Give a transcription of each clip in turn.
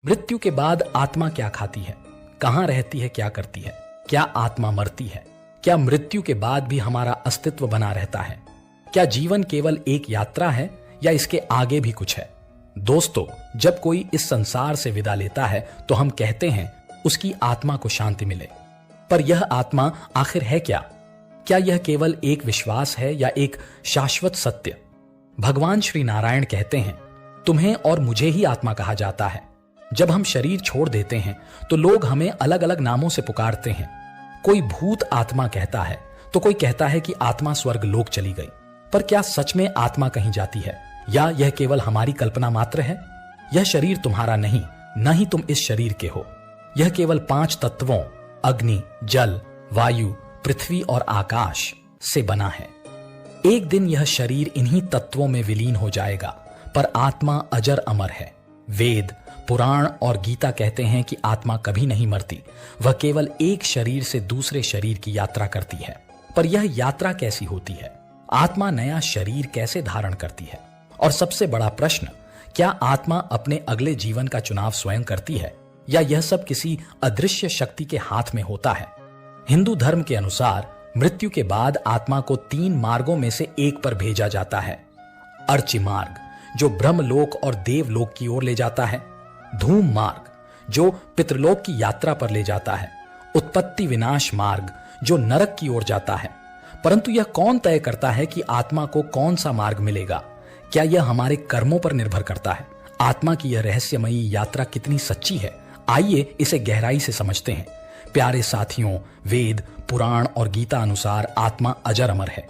मृत्यु के बाद आत्मा क्या खाती है, कहां रहती है, क्या करती है? क्या आत्मा मरती है? क्या मृत्यु के बाद भी हमारा अस्तित्व बना रहता है? क्या जीवन केवल एक यात्रा है या इसके आगे भी कुछ है? दोस्तों, जब कोई इस संसार से विदा लेता है तो हम कहते हैं उसकी आत्मा को शांति मिले। पर यह आत्मा आखिर है क्या? क्या यह केवल एक विश्वास है या एक शाश्वत सत्य? भगवान श्री नारायण कहते हैं, तुम्हें और मुझे ही आत्मा कहा जाता है। जब हम शरीर छोड़ देते हैं तो लोग हमें अलग अलग नामों से पुकारते हैं। कोई भूत आत्मा कहता है तो कोई कहता है कि आत्मा स्वर्ग लोक चली गई। पर क्या सच में आत्मा कहीं जाती है या यह केवल हमारी कल्पना मात्र है? यह शरीर तुम्हारा नहीं, न ही तुम इस शरीर के हो। यह केवल 5 तत्वों अग्नि, जल, वायु, पृथ्वी और आकाश से बना है। एक दिन यह शरीर इन्हीं तत्वों में विलीन हो जाएगा, पर आत्मा अजर अमर है। वेद, पुराण और गीता कहते हैं कि आत्मा कभी नहीं मरती, वह केवल एक शरीर से दूसरे शरीर की यात्रा करती है। पर यह यात्रा कैसी होती है? आत्मा नया शरीर कैसे धारण करती है? और सबसे बड़ा प्रश्न, क्या आत्मा अपने अगले जीवन का चुनाव स्वयं करती है या यह सब किसी अदृश्य शक्ति के हाथ में होता है? हिंदू धर्म के अनुसार मृत्यु के बाद आत्मा को 3 मार्गों में से एक पर भेजा जाता है। अर्ची मार्ग, जो ब्रह्मलोक और देवलोक की ओर ले जाता है। धूम मार्ग, जो पितृलोक की यात्रा पर ले जाता है। उत्पत्ति विनाश मार्ग, जो नरक की ओर जाता है। परंतु यह कौन तय करता है कि आत्मा को कौन सा मार्ग मिलेगा? क्या यह हमारे कर्मों पर निर्भर करता है? आत्मा की यह रहस्यमयी यात्रा कितनी सच्ची है, आइए इसे गहराई से समझते हैं। प्यारे साथियों, वेद, पुराण और गीता अनुसार आत्मा अजर अमर है।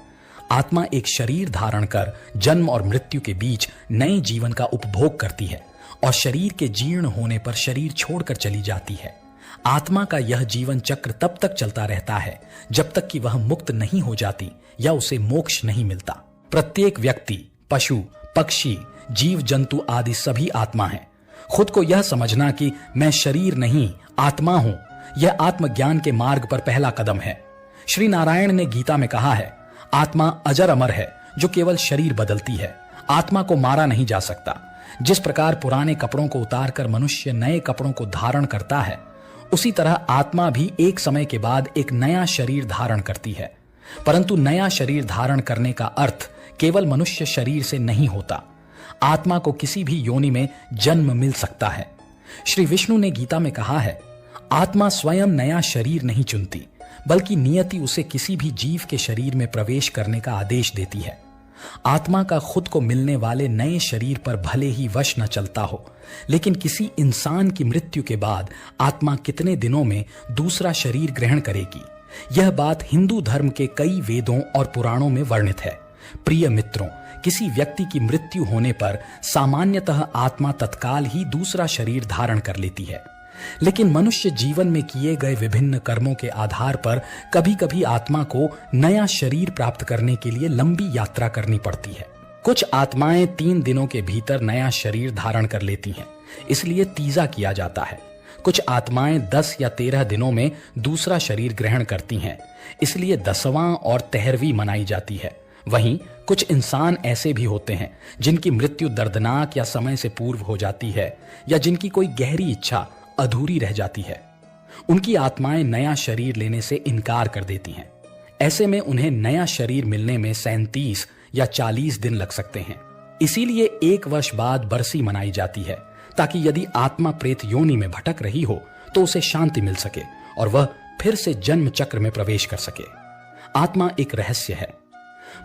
आत्मा एक शरीर धारण कर जन्म और मृत्यु के बीच नए जीवन का उपभोग करती है और शरीर के जीर्ण होने पर शरीर छोड़कर चली जाती है। आत्मा का यह जीवन चक्र तब तक चलता रहता है जब तक कि वह मुक्त नहीं हो जाती या उसे मोक्ष नहीं मिलता। प्रत्येक व्यक्ति, पशु, पक्षी, जीव जंतु आदि सभी आत्मा हैं। खुद को यह समझना कि मैं शरीर नहीं आत्मा हूं, यह आत्मज्ञान के मार्ग पर पहला कदम है। श्री नारायण ने गीता में कहा है, आत्मा अजर अमर है जो केवल शरीर बदलती है। आत्मा को मारा नहीं जा सकता। जिस प्रकार पुराने कपड़ों को उतारकर मनुष्य नए कपड़ों को धारण करता है, उसी तरह आत्मा भी एक समय के बाद एक नया शरीर धारण करती है। परंतु नया शरीर धारण करने का अर्थ केवल मनुष्य शरीर से नहीं होता। आत्मा को किसी भी योनि में जन्म मिल सकता है। श्री विष्णु ने गीता में कहा है, आत्मा स्वयं नया शरीर नहीं चुनती, बल्कि नियति उसे किसी भी जीव के शरीर में प्रवेश करने का आदेश देती है। आत्मा का खुद को मिलने वाले नए शरीर पर भले ही वश न चलता हो, लेकिन किसी इंसान की मृत्यु के बाद आत्मा कितने दिनों में दूसरा शरीर ग्रहण करेगी, यह बात हिंदू धर्म के कई वेदों और पुराणों में वर्णित है। प्रिय मित्रों, किसी व्यक्ति की मृत्यु होने पर सामान्यतः आत्मा तत्काल ही दूसरा शरीर धारण कर लेती है, लेकिन मनुष्य जीवन में किए गए विभिन्न कर्मों के आधार पर कभी कभी आत्मा को नया शरीर प्राप्त करने के लिए लंबी यात्रा करनी पड़ती है। कुछ आत्माएं 3 दिनों के भीतर नया शरीर धारण कर लेती हैं, इसलिए तीजा किया जाता है। कुछ आत्माएं 10 या 13 दिनों में दूसरा शरीर ग्रहण करती हैं, इसलिए 10वां और 13वीं मनाई जाती है। वहीं कुछ इंसान ऐसे भी होते हैं जिनकी मृत्यु दर्दनाक या समय से पूर्व हो जाती है, या जिनकी कोई गहरी इच्छा अधूरी रह जाती है। उनकी आत्माएं नया शरीर लेने से इनकार कर देती हैं। ऐसे में उन्हें नया शरीर मिलने में 37 या 40 दिन लग सकते हैं। इसीलिए 1 वर्ष बाद बरसी मनाई जाती है, ताकि यदि आत्मा प्रेत योनि में भटक रही हो तो उसे शांति मिल सके और वह फिर से जन्म चक्र में प्रवेश कर सके। आत्मा एक रहस्य है।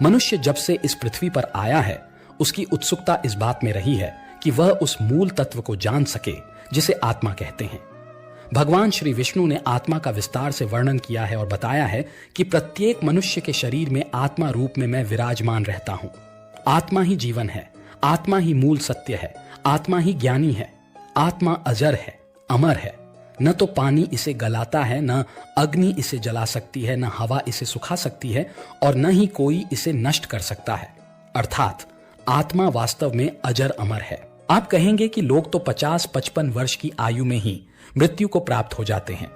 मनुष्य जब से इस पृथ्वी पर आया है, उसकी उत्सुकता इस बात में रही है कि वह उस मूल तत्व को जान सके जिसे आत्मा कहते हैं। भगवान श्री विष्णु ने आत्मा का विस्तार से वर्णन किया है और बताया है कि प्रत्येक मनुष्य के शरीर में आत्मा रूप में मैं विराजमान रहता हूं। आत्मा ही जीवन है, आत्मा ही मूल सत्य है, आत्मा ही ज्ञानी है। आत्मा अजर है, अमर है। न तो पानी इसे गलाता है, न अग्नि इसे जला सकती है, न हवा इसे सुखा सकती है, और न ही कोई इसे नष्ट कर सकता है। अर्थात आत्मा वास्तव में अजर अमर है। आप कहेंगे कि लोग तो 50-55 वर्ष की आयु में ही मृत्यु को प्राप्त हो जाते हैं।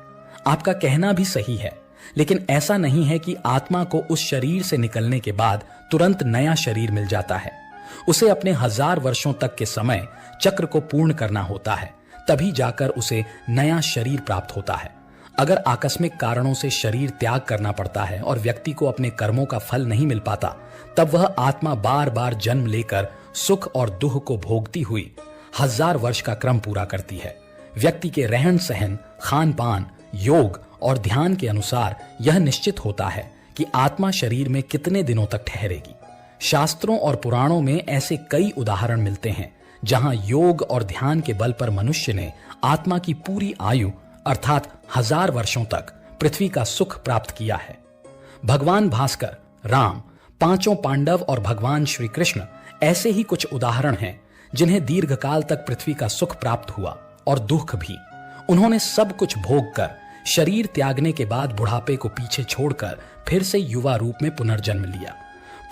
आपका कहना भी सही है, लेकिन ऐसा नहीं है कि आत्मा को उस शरीर से निकलने के बाद तुरंत नया शरीर मिल जाता है। उसे अपने 1000 वर्षों तक के समय चक्र को पूर्ण करना होता है, तभी जाकर उसे नया शरीर प्राप्त होता है। अगर आकस्मिक कारणों से शरीर त्याग करना पड़ता है और व्यक्ति को अपने कर्मों का फल नहीं मिल पाता, तब वह आत्मा बार बार जन्म लेकर सुख और दुख को भोगती हुई 1000 वर्ष का क्रम पूरा करती है। व्यक्ति के रहन सहन, खान पान, योग और ध्यान के अनुसार यह निश्चित होता है कि आत्मा शरीर में कितने दिनों तक ठहरेगी। शास्त्रों और पुराणों में ऐसे कई उदाहरण मिलते हैं जहां योग और ध्यान के बल पर मनुष्य ने आत्मा की पूरी आयु अर्थात 1000 वर्षों तक पृथ्वी का सुख प्राप्त किया है। भगवान भास्कर, राम, पांचों पांडव और भगवान श्री कृष्ण ऐसे ही कुछ उदाहरण हैं जिन्हें दीर्घकाल तक पृथ्वी का सुख प्राप्त हुआ और दुख भी। उन्होंने सब कुछ भोग कर शरीर त्यागने के बाद बुढ़ापे को पीछे छोड़कर फिर से युवा रूप में पुनर्जन्म लिया।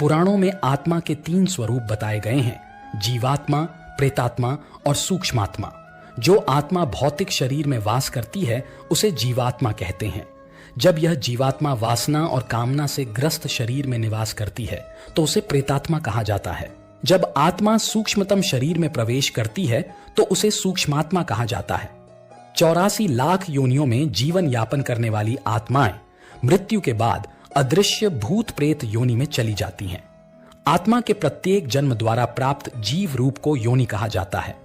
पुराणों में आत्मा के 3 स्वरूप बताए गए हैं, जीवात्मा, प्रेतात्मा और सूक्ष्मात्मा। जो आत्मा भौतिक शरीर में वास करती है उसे जीवात्मा कहते हैं। जब यह जीवात्मा वासना और कामना से ग्रस्त शरीर में निवास करती है तो उसे प्रेतात्मा कहा जाता है। जब आत्मा सूक्ष्मतम शरीर में प्रवेश करती है तो उसे सूक्ष्मात्मा कहा जाता है। 84 लाख योनियों में जीवन यापन करने वाली आत्माएं मृत्यु के बाद अदृश्य भूत प्रेत योनि में चली जाती हैं। आत्मा के प्रत्येक जन्म द्वारा प्राप्त जीव रूप को योनि कहा जाता है।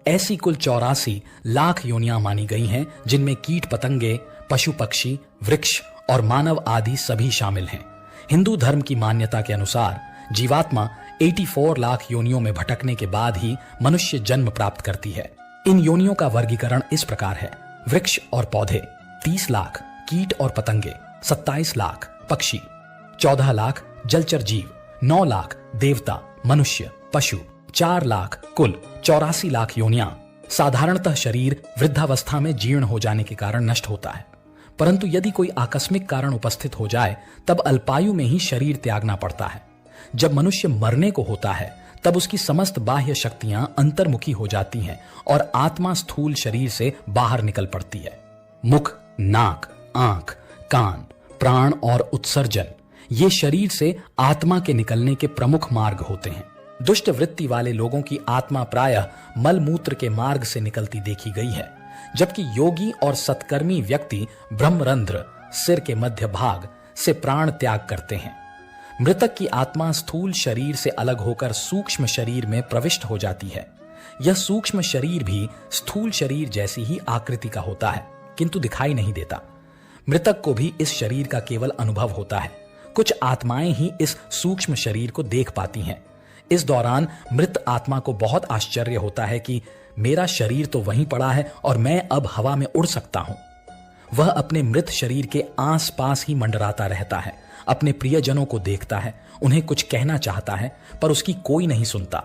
ऐसी कुल 84 लाख योनियां मानी गई हैं जिनमें कीट पतंगे, पशु पक्षी, वृक्ष और मानव आदि सभी शामिल हैं। हिंदू धर्म की मान्यता के अनुसार जीवात्मा 84 लाख योनियों में भटकने के बाद ही मनुष्य जन्म प्राप्त करती है। इन योनियों का वर्गीकरण इस प्रकार है: वृक्ष और पौधे 30 लाख, कीट और पतंगे 27 लाख, पक्षी 14 लाख, जलचर जीव 9 लाख, देवता, मनुष्य, पशु 4 लाख, कुल 84 लाख योनियां। साधारणतः शरीर वृद्धावस्था में जीर्ण हो जाने के कारण नष्ट होता है, परंतु यदि कोई आकस्मिक कारण उपस्थित हो जाए तब अल्पायु में ही शरीर त्यागना पड़ता है। जब मनुष्य मरने को होता है तब उसकी समस्त बाह्य शक्तियां अंतर्मुखी हो जाती हैं और आत्मा स्थूल शरीर से बाहर निकल पड़ती है। मुख, नाक, आंख, कान, प्राण और उत्सर्जन ये शरीर से आत्मा के निकलने के प्रमुख मार्ग होते हैं। दुष्ट वृत्ति वाले लोगों की आत्मा प्रायः मलमूत्र के मार्ग से निकलती देखी गई है, जबकि योगी और सत्कर्मी व्यक्ति ब्रह्मरंध्र, सिर के मध्य भाग से प्राण त्याग करते हैं। मृतक की आत्मा स्थूल शरीर से अलग होकर सूक्ष्म शरीर में प्रविष्ट हो जाती है। यह सूक्ष्म शरीर भी स्थूल शरीर जैसी ही आकृति का होता है, किंतु दिखाई नहीं देता। मृतक को भी इस शरीर का केवल अनुभव होता है। कुछ आत्माएं ही इस सूक्ष्म शरीर को देख पाती हैं। इस दौरान मृत आत्मा को बहुत आश्चर्य होता है कि मेरा शरीर तो वहीं पड़ा है और मैं अब हवा में उड़ सकता हूं। वह अपने मृत शरीर के आसपास ही मंडराता रहता है, अपने प्रियजनों को देखता है, उन्हें कुछ कहना चाहता है, पर उसकी कोई नहीं सुनता।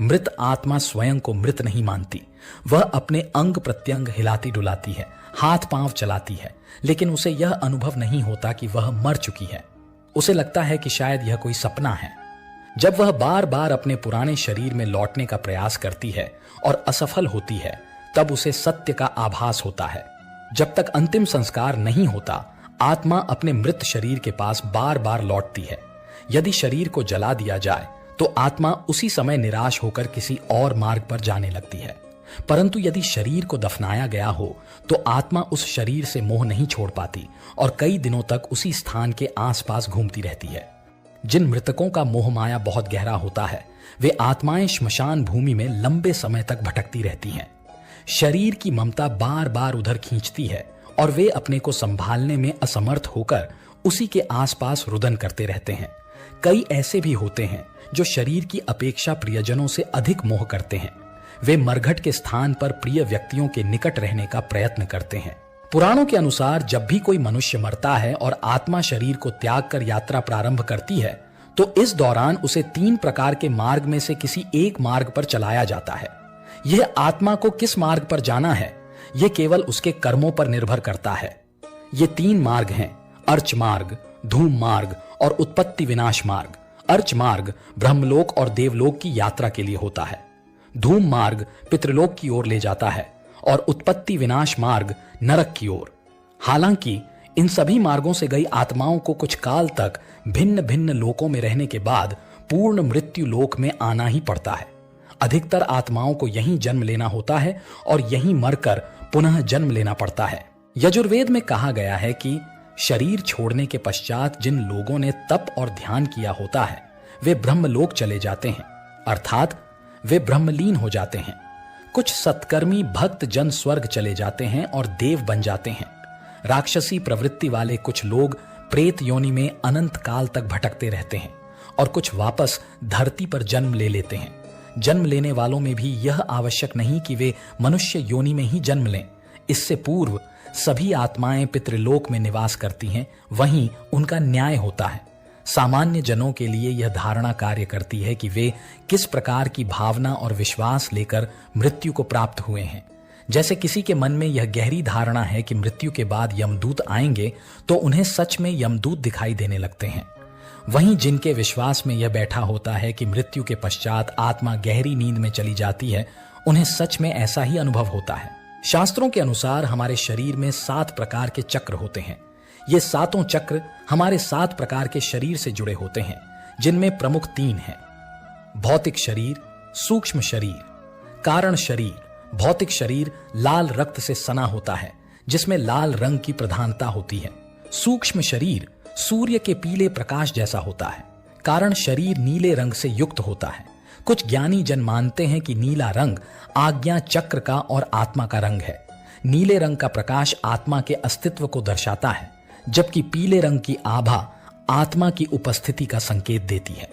मृत आत्मा स्वयं को मृत नहीं मानती। वह अपने अंग प्रत्यंग हिलाती डुलाती है, हाथ पांव चलाती है, लेकिन उसे यह अनुभव नहीं होता कि वह मर चुकी है। उसे लगता है कि शायद यह कोई सपना है। जब वह बार बार अपने पुराने शरीर में लौटने का प्रयास करती है और असफल होती है, तब उसे सत्य का आभास होता है। जब तक अंतिम संस्कार नहीं होता, आत्मा अपने मृत शरीर के पास बार बार लौटती है। यदि शरीर को जला दिया जाए तो आत्मा उसी समय निराश होकर किसी और मार्ग पर जाने लगती है, परंतु यदि शरीर को दफनाया गया हो तो आत्मा उस शरीर से मोह नहीं छोड़ पाती और कई दिनों तक उसी स्थान के आसपास घूमती रहती है। जिन मृतकों का मोह माया बहुत गहरा होता है, वे आत्माएं श्मशान भूमि में लंबे समय तक भटकती रहती हैं। शरीर की ममता बार बार उधर खींचती है और वे अपने को संभालने में असमर्थ होकर उसी के आसपास रुदन करते रहते हैं। कई ऐसे भी होते हैं जो शरीर की अपेक्षा प्रियजनों से अधिक मोह करते हैं। वे मरघट के स्थान पर प्रिय व्यक्तियों के निकट रहने का प्रयत्न करते हैं। पुराणों के अनुसार जब भी कोई मनुष्य मरता है और आत्मा शरीर को त्याग कर यात्रा प्रारंभ करती है, तो इस दौरान उसे 3 प्रकार के मार्ग में से किसी एक मार्ग पर चलाया जाता है। यह आत्मा को किस मार्ग पर जाना है, यह केवल उसके कर्मों पर निर्भर करता है। ये 3 मार्ग हैं: अर्च मार्ग, धूम मार्ग और उत्पत्ति विनाश मार्ग। अर्च मार्ग ब्रह्मलोक और देवलोक की यात्रा के लिए होता है। धूम मार्ग पितृलोक की ओर ले जाता है और उत्पत्ति विनाश मार्ग नरक की ओर। हालांकि इन सभी मार्गों से गई आत्माओं को कुछ काल तक भिन्न भिन्न लोकों में रहने के बाद पूर्ण मृत्यु लोक में आना ही पड़ता है। अधिकतर आत्माओं को यहीं जन्म लेना होता है और यहीं मरकर पुनः जन्म लेना पड़ता है। यजुर्वेद में कहा गया है कि शरीर छोड़ने के पश्चात जिन लोगों ने तप और ध्यान किया होता है वे ब्रह्मलोक चले जाते हैं, अर्थात वे ब्रह्मलीन हो जाते हैं। कुछ सत्कर्मी भक्त जन स्वर्ग चले जाते हैं और देव बन जाते हैं। राक्षसी प्रवृत्ति वाले कुछ लोग प्रेत योनि में अनंत काल तक भटकते रहते हैं और कुछ वापस धरती पर जन्म ले लेते हैं। जन्म लेने वालों में भी यह आवश्यक नहीं कि वे मनुष्य योनि में ही जन्म लें। इससे पूर्व सभी आत्माएं पितृलोक में निवास करती हैं, वहीं उनका न्याय होता है। सामान्य जनों के लिए यह धारणा कार्य करती है कि वे किस प्रकार की भावना और विश्वास लेकर मृत्यु को प्राप्त हुए हैं। जैसे किसी के मन में यह गहरी धारणा है कि मृत्यु के बाद यमदूत आएंगे तो उन्हें सच में यमदूत दिखाई देने लगते हैं। वहीं जिनके विश्वास में यह बैठा होता है कि मृत्यु के पश्चात आत्मा गहरी नींद में चली जाती है, उन्हें सच में ऐसा ही अनुभव होता है। शास्त्रों के अनुसार हमारे शरीर में 7 प्रकार के चक्र होते हैं। ये 7 चक्र हमारे 7 प्रकार के शरीर से जुड़े होते हैं, जिनमें प्रमुख 3 हैं। भौतिक शरीर, सूक्ष्म शरीर, कारण शरीर। भौतिक शरीर लाल रक्त से सना होता है, जिसमें लाल रंग की प्रधानता होती है। सूक्ष्म शरीर सूर्य के पीले प्रकाश जैसा होता है। कारण शरीर नीले रंग से युक्त होता है। कुछ ज्ञानी जन मानते हैं कि नीला रंग आज्ञा चक्र का और आत्मा का रंग है। नीले रंग का प्रकाश आत्मा के अस्तित्व को दर्शाता है, जबकि पीले रंग की आभा आत्मा की उपस्थिति का संकेत देती है।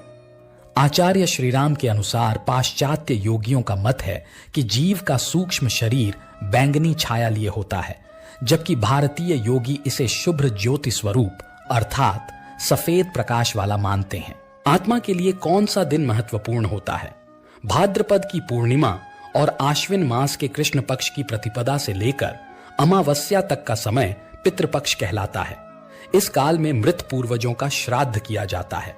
आचार्य श्रीराम के अनुसार पाश्चात्य योगियों का मत है कि जीव का सूक्ष्म शरीर बैंगनी छाया लिए होता है, जबकि भारतीय योगी इसे शुभ्र ज्योति स्वरूप अर्थात सफेद प्रकाश वाला मानते हैं। आत्मा के लिए कौन सा दिन महत्वपूर्ण होता है? भाद्रपद की पूर्णिमा और आश्विन मास के कृष्ण पक्ष की प्रतिपदा से लेकर अमावस्या तक का समय पितृपक्ष कहलाता है। इस काल में मृत पूर्वजों का श्राद्ध किया जाता है।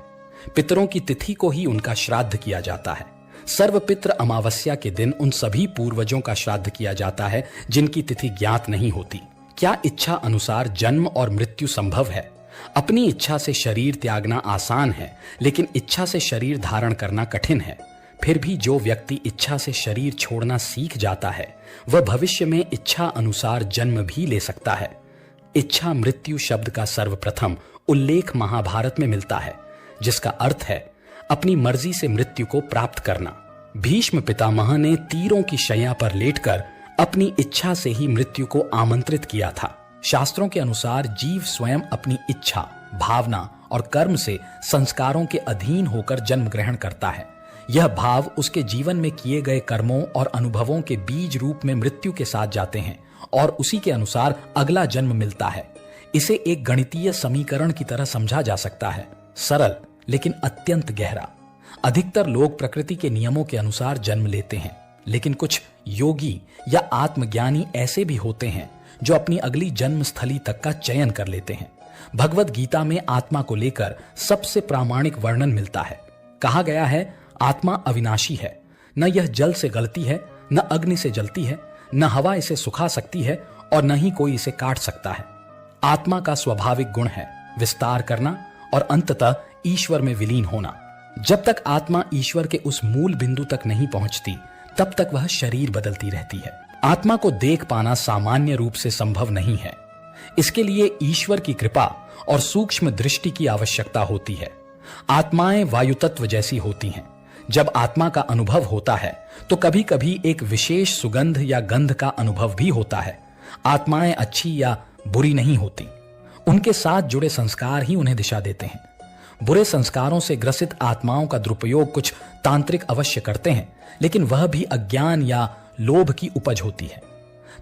पितरों की तिथि को ही उनका श्राद्ध किया जाता है। सर्वपित्र अमावस्या के दिन उन सभी पूर्वजों का श्राद्ध किया जाता है जिनकी तिथि ज्ञात नहीं होती। क्या इच्छा अनुसार जन्म और मृत्यु संभव है? अपनी इच्छा से शरीर त्यागना आसान है, लेकिन इच्छा से शरीर धारण करना कठिन है। फिर भी जो व्यक्ति इच्छा से शरीर छोड़ना सीख जाता है, वह भविष्य में इच्छा अनुसार जन्म भी ले सकता है। इच्छा मृत्यु शब्द का सर्वप्रथम उल्लेख महाभारत में मिलता है, जिसका अर्थ है अपनी मर्जी से मृत्यु को प्राप्त करना। भीष्म पितामह ने तीरों की शैया पर लेटकर अपनी इच्छा से ही मृत्यु को आमंत्रित किया था। शास्त्रों के अनुसार जीव स्वयं अपनी इच्छा, भावना और कर्म से संस्कारों के अधीन होकर जन्म ग्रहण करता है। यह भाव उसके जीवन में किए गए कर्मों और अनुभवों के बीज रूप में मृत्यु के साथ जाते हैं और उसी के अनुसार अगला जन्म मिलता है। इसे एक गणितीय समीकरण की तरह समझा जा सकता है, सरल लेकिन अत्यंत गहरा। अधिकतर लोग प्रकृति के नियमों के अनुसार जन्म लेते हैं, लेकिन कुछ योगी या आत्मज्ञानी ऐसे भी होते हैं जो अपनी अगली जन्म स्थली तक का चयन कर लेते हैं। भगवत गीता में आत्मा को लेकर सबसे प्रामाणिक वर्णन मिलता है। कहा गया है, आत्मा अविनाशी है, न यह जल से गलती है, न अग्नि से जलती है, न हवा इसे सुखा सकती है और न ही कोई इसे काट सकता है। आत्मा का स्वाभाविक गुण है विस्तार करना और अंततः ईश्वर में विलीन होना। जब तक आत्मा ईश्वर के उस मूल बिंदु तक नहीं पहुंचती, तब तक वह शरीर बदलती रहती है। आत्मा को देख पाना सामान्य रूप से संभव नहीं है। इसके लिए ईश्वर की कृपा और सूक्ष्म दृष्टि की आवश्यकता होती है। आत्माएं वायु तत्व जैसी होती हैं। जब आत्मा का अनुभव होता है तो कभी कभी एक विशेष सुगंध या गंध का अनुभव भी होता है। आत्माएं अच्छी या बुरी नहीं होती, उनके साथ जुड़े संस्कार ही उन्हें दिशा देते हैं। बुरे संस्कारों से ग्रसित आत्माओं का दुरुपयोग कुछ तांत्रिक अवश्य करते हैं, लेकिन वह भी अज्ञान या लोभ की उपज होती है।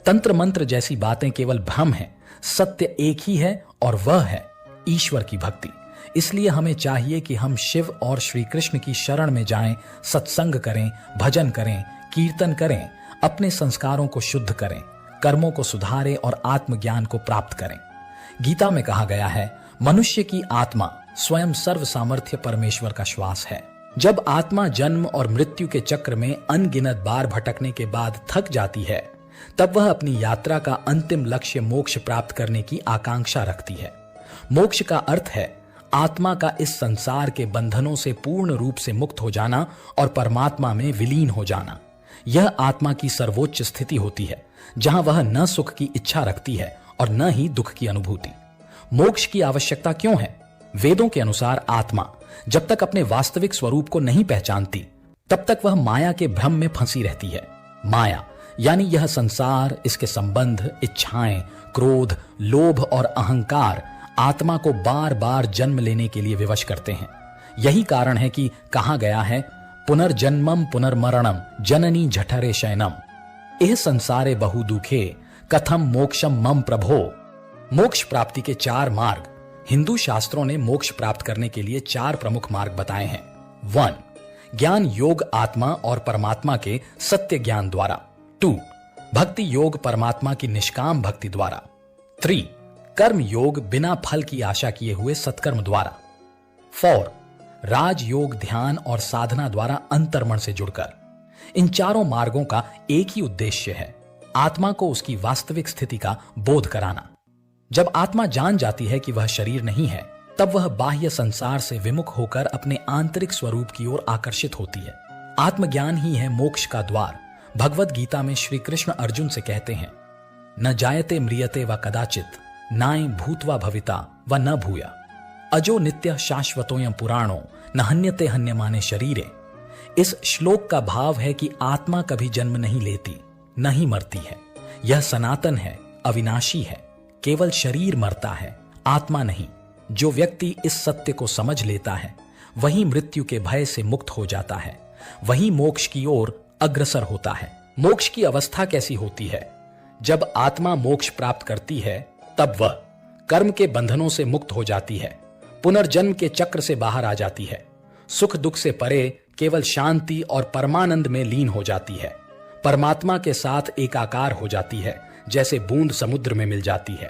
तंत्र मंत्र जैसी बातें केवल भ्रम है। सत्य एक ही है और वह है ईश्वर की भक्ति। इसलिए हमें चाहिए कि हम शिव और श्री कृष्ण की शरण में जाएं, सत्संग करें, भजन करें, कीर्तन करें, अपने संस्कारों को शुद्ध करें, कर्मों को सुधारें और आत्मज्ञान को प्राप्त करें। गीता में कहा गया है, मनुष्य की आत्मा स्वयं सर्व सामर्थ्य परमेश्वर का श्वास है। जब आत्मा जन्म और मृत्यु के चक्र में अनगिनत बार भटकने के बाद थक जाती है, तब वह अपनी यात्रा का अंतिम लक्ष्य मोक्ष प्राप्त करने की आकांक्षा रखती है। मोक्ष का अर्थ है आत्मा का इस संसार के बंधनों से पूर्ण रूप से मुक्त हो जाना और परमात्मा में विलीन हो जाना, यह आत्मा की सर्वोच्च स्थिति होती है, जहां वह न सुख की इच्छा रखती है और न ही दुख की अनुभूति। मोक्ष की आवश्यकता क्यों है? वेदों के अनुसार आत्मा जब तक अपने वास्तविक स्वरूप को नहीं पहचानती, तब तक वह माया के भ्रम में फंसी रहती है। माया यानी यह संसार, इसके संबंध, इच्छाएं, क्रोध, लोभ और अहंकार आत्मा को बार बार जन्म लेने के लिए विवश करते हैं। यही कारण है कि कहा गया है, पुनर्जन्मम पुनर्मरणम जननी जठरे शयनम, एह संसारे बहु दुखे कथम मोक्षम मम प्रभो। मोक्ष प्राप्ति के 4 मार्ग। हिंदू शास्त्रों ने मोक्ष प्राप्त करने के लिए 4 प्रमुख मार्ग बताए हैं। 1. ज्ञान योग आत्मा और परमात्मा के सत्य ज्ञान द्वारा। 2. भक्ति योग परमात्मा की निष्काम भक्ति द्वारा। 3. कर्म योग बिना फल की आशा किए हुए सत्कर्म द्वारा। 4. राज योग ध्यान और साधना द्वारा अंतर्मन से जुड़कर। इन चारों मार्गों का एक ही उद्देश्य है, आत्मा को उसकी वास्तविक स्थिति का बोध कराना। जब आत्मा जान जाती है कि वह शरीर नहीं है, तब वह बाह्य संसार से विमुख होकर अपने आंतरिक स्वरूप की ओर आकर्षित होती है। आत्मज्ञान ही है मोक्ष का द्वार। भगवद गीता में श्री कृष्ण अर्जुन से कहते हैं, न जायते म्रियते व कदाचित नाय भूत्वा भविता व न भूया अजो नित्य शाश्वतोयम पुराणो न हन्यते हन्यमाने शरीरे। इस श्लोक का भाव है कि आत्मा कभी जन्म नहीं लेती, न ही मरती है। यह सनातन है, अविनाशी है। केवल शरीर मरता है, आत्मा नहीं। जो व्यक्ति इस सत्य को समझ लेता है, वही मृत्यु के भय से मुक्त हो जाता है, वही मोक्ष की ओर अग्रसर होता है। मोक्ष की अवस्था कैसी होती है? जब आत्मा मोक्ष प्राप्त करती है, तब वह कर्म के बंधनों से मुक्त हो जाती है, पुनर्जन्म के चक्र से बाहर आ जाती है, सुख दुख से परे केवल शांति और परमानंद में लीन हो जाती है, परमात्मा के साथ एकाकार हो जाती है, जैसे बूंद समुद्र में मिल जाती है।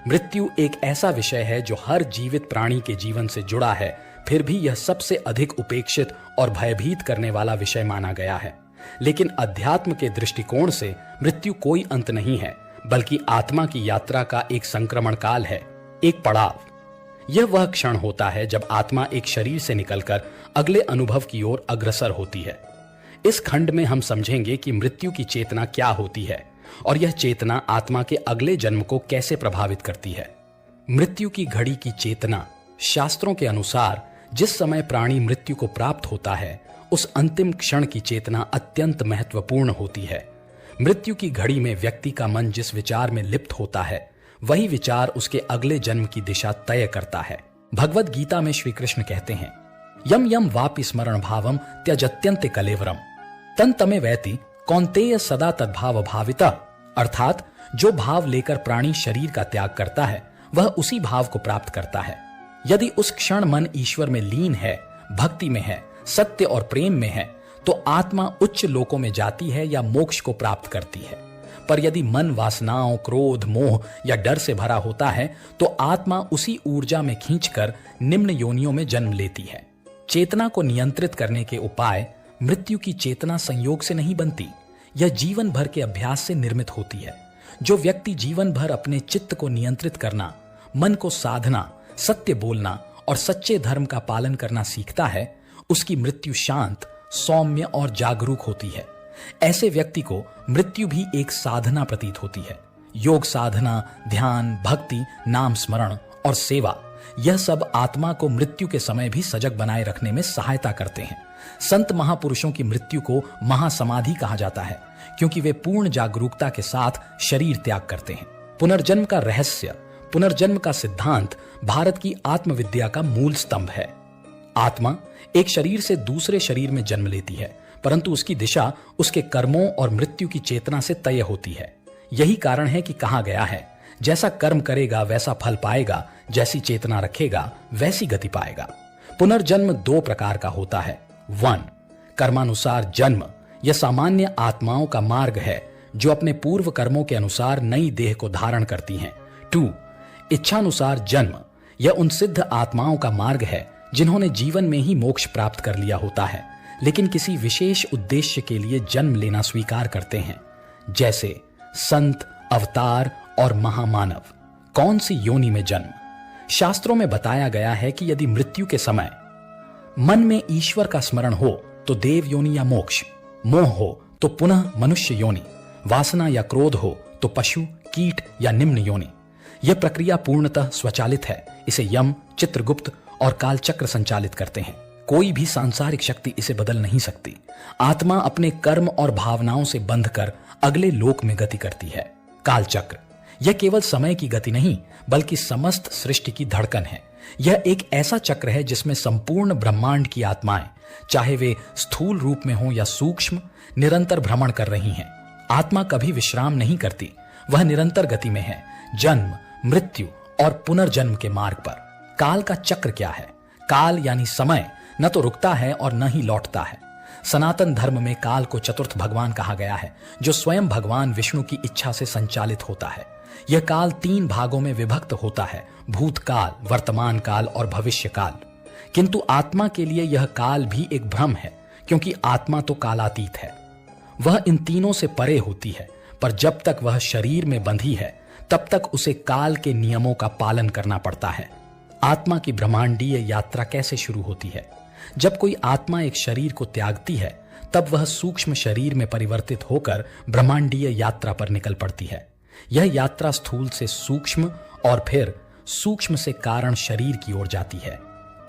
मृत्यु एक ऐसा विषय है जो हर जीवित प्राणी के जीवन से जुड़ा है, फिर भी यह सबसे अधिक उपेक्षित और भयभीत करने वाला विषय माना गया है। लेकिन अध्यात्म के दृष्टिकोण से मृत्यु कोई अंत नहीं है, बल्कि आत्मा की यात्रा का एक संक्रमण काल है, एक पड़ाव। यह वह क्षण होता है जब आत्मा एक शरीर से निकलकर अगले अनुभव की ओर अग्रसर होती है। इस खंड में हम समझेंगे कि मृत्यु की चेतना क्या होती है और यह चेतना आत्मा के अगले जन्म को कैसे प्रभावित करती है। मृत्यु की घड़ी की चेतना। शास्त्रों के अनुसार जिस समय प्राणी मृत्यु को प्राप्त होता है, उस अंतिम क्षण की चेतना अत्यंत महत्वपूर्ण होती है। मृत्यु की घड़ी में व्यक्ति का मन जिस विचार में लिप्त होता है, वही विचार उसके अगले जन्म की दिशा तय करता है। भगवद गीता में श्री कृष्ण कहते हैं, यम यम वापि स्मरण भावम त्यजत्यन्ते कलेवरम तन तमे वैति कौन्तेय सदा तद्भाव भाविता। अर्थात जो भाव लेकर प्राणी शरीर का त्याग करता है, वह उसी भाव को प्राप्त करता है। यदि उस क्षण मन ईश्वर में लीन है, भक्ति में है, सत्य और प्रेम में है, तो आत्मा उच्च लोकों में जाती है या मोक्ष को प्राप्त करती है। पर यदि मन वासनाओं, क्रोध, मोह या डर से भरा होता है, तो आत्मा उसी ऊर्जा में खींचकर निम्न योनियों में जन्म लेती है। चेतना को नियंत्रित करने के उपाय मृत्यु की चेतना संयोग से नहीं बनती, यह जीवन भर के अभ्यास से निर्मित होती है। जो व्यक्ति जीवन भर अपने चित्त को नियंत्रित करना, मन को साधना, सत्य बोलना और सच्चे धर्म का पालन करना सीखता है, उसकी मृत्यु शांत, सौम्य और जागरूक होती है। ऐसे व्यक्ति को मृत्यु भी एक साधना प्रतीत होती है। योग साधना, ध्यान, भक्ति, नाम स्मरण और सेवा, यह सब आत्मा को मृत्यु के समय भी सजग बनाए रखने में सहायता करते हैं। संत महापुरुषों की मृत्यु को महासमाधि कहा जाता है, क्योंकि वे पूर्ण जागरूकता के साथ शरीर त्याग करते हैं। पुनर्जन्म का रहस्य, पुनर्जन्म का सिद्धांत भारत की आत्मविद्या का मूल स्तंभ है। आत्मा एक शरीर से दूसरे शरीर में जन्म लेती है, परंतु उसकी दिशा उसके कर्मों और मृत्यु की चेतना से तय होती है। यही कारण है कि कहा गया है, जैसा कर्म करेगा वैसा फल पाएगा, जैसी चेतना रखेगा वैसी गति पाएगा। पुनर्जन्म 2 प्रकार का होता है। 1. कर्मानुसार जन्म, यह सामान्य आत्माओं का मार्ग है जो अपने पूर्व कर्मों के अनुसार नई देह को धारण करती हैं। 2. इच्छानुसार जन्म, यह उन सिद्ध आत्माओं का मार्ग है जिन्होंने जीवन में ही मोक्ष प्राप्त कर लिया होता है, लेकिन किसी विशेष उद्देश्य के लिए जन्म लेना स्वीकार करते हैं, जैसे संत, अवतार और महामानव। कौन सी योनि में जन्म? शास्त्रों में बताया गया है कि यदि मृत्यु के समय मन में ईश्वर का स्मरण हो तो देव योनि या मोक्ष, मोह हो तो पुनः मनुष्य योनि, वासना या क्रोध हो तो पशु, कीट या निम्न योनि। यह प्रक्रिया पूर्णतः स्वचालित है। इसे यम, चित्रगुप्त और कालचक्र संचालित करते हैं। कोई भी सांसारिक शक्ति इसे बदल नहीं सकती। आत्मा अपने कर्म और भावनाओं से बंधकर अगले लोक में गति करती है। कालचक्र यह केवल समय की गति नहीं बल्कि समस्त सृष्टि की धड़कन है। यह एक ऐसा चक्र है जिसमें संपूर्ण ब्रह्मांड की आत्माएं, चाहे वे स्थूल रूप में हो या सूक्ष्म, निरंतर भ्रमण कर रही हैं। आत्मा कभी विश्राम नहीं करती, वह निरंतर गति में है, जन्म, मृत्यु और पुनर्जन्म के मार्ग पर। काल का चक्र क्या है? काल यानी समय न तो रुकता है और न ही लौटता है। सनातन धर्म में काल को चतुर्थ भगवान कहा गया है, जो स्वयं भगवान विष्णु की इच्छा से संचालित होता है। यह काल 3 भागों में विभक्त होता है, भूतकाल, वर्तमान काल और भविष्य काल। किंतु आत्मा के लिए यह काल भी एक भ्रम है, क्योंकि आत्मा तो कालातीत है। वह इन तीनों से परे होती है, पर जब तक वह शरीर में बंधी है तब तक उसे काल के नियमों का पालन करना पड़ता है। आत्मा की ब्रह्मांडीय यात्रा कैसे शुरू होती है? जब कोई आत्मा एक शरीर को त्यागती है तब वह सूक्ष्म शरीर में परिवर्तित होकर ब्रह्मांडीय यात्रा पर निकल पड़ती है। यह यात्रा स्थूल से सूक्ष्म और फिर सूक्ष्म से कारण शरीर की ओर जाती है।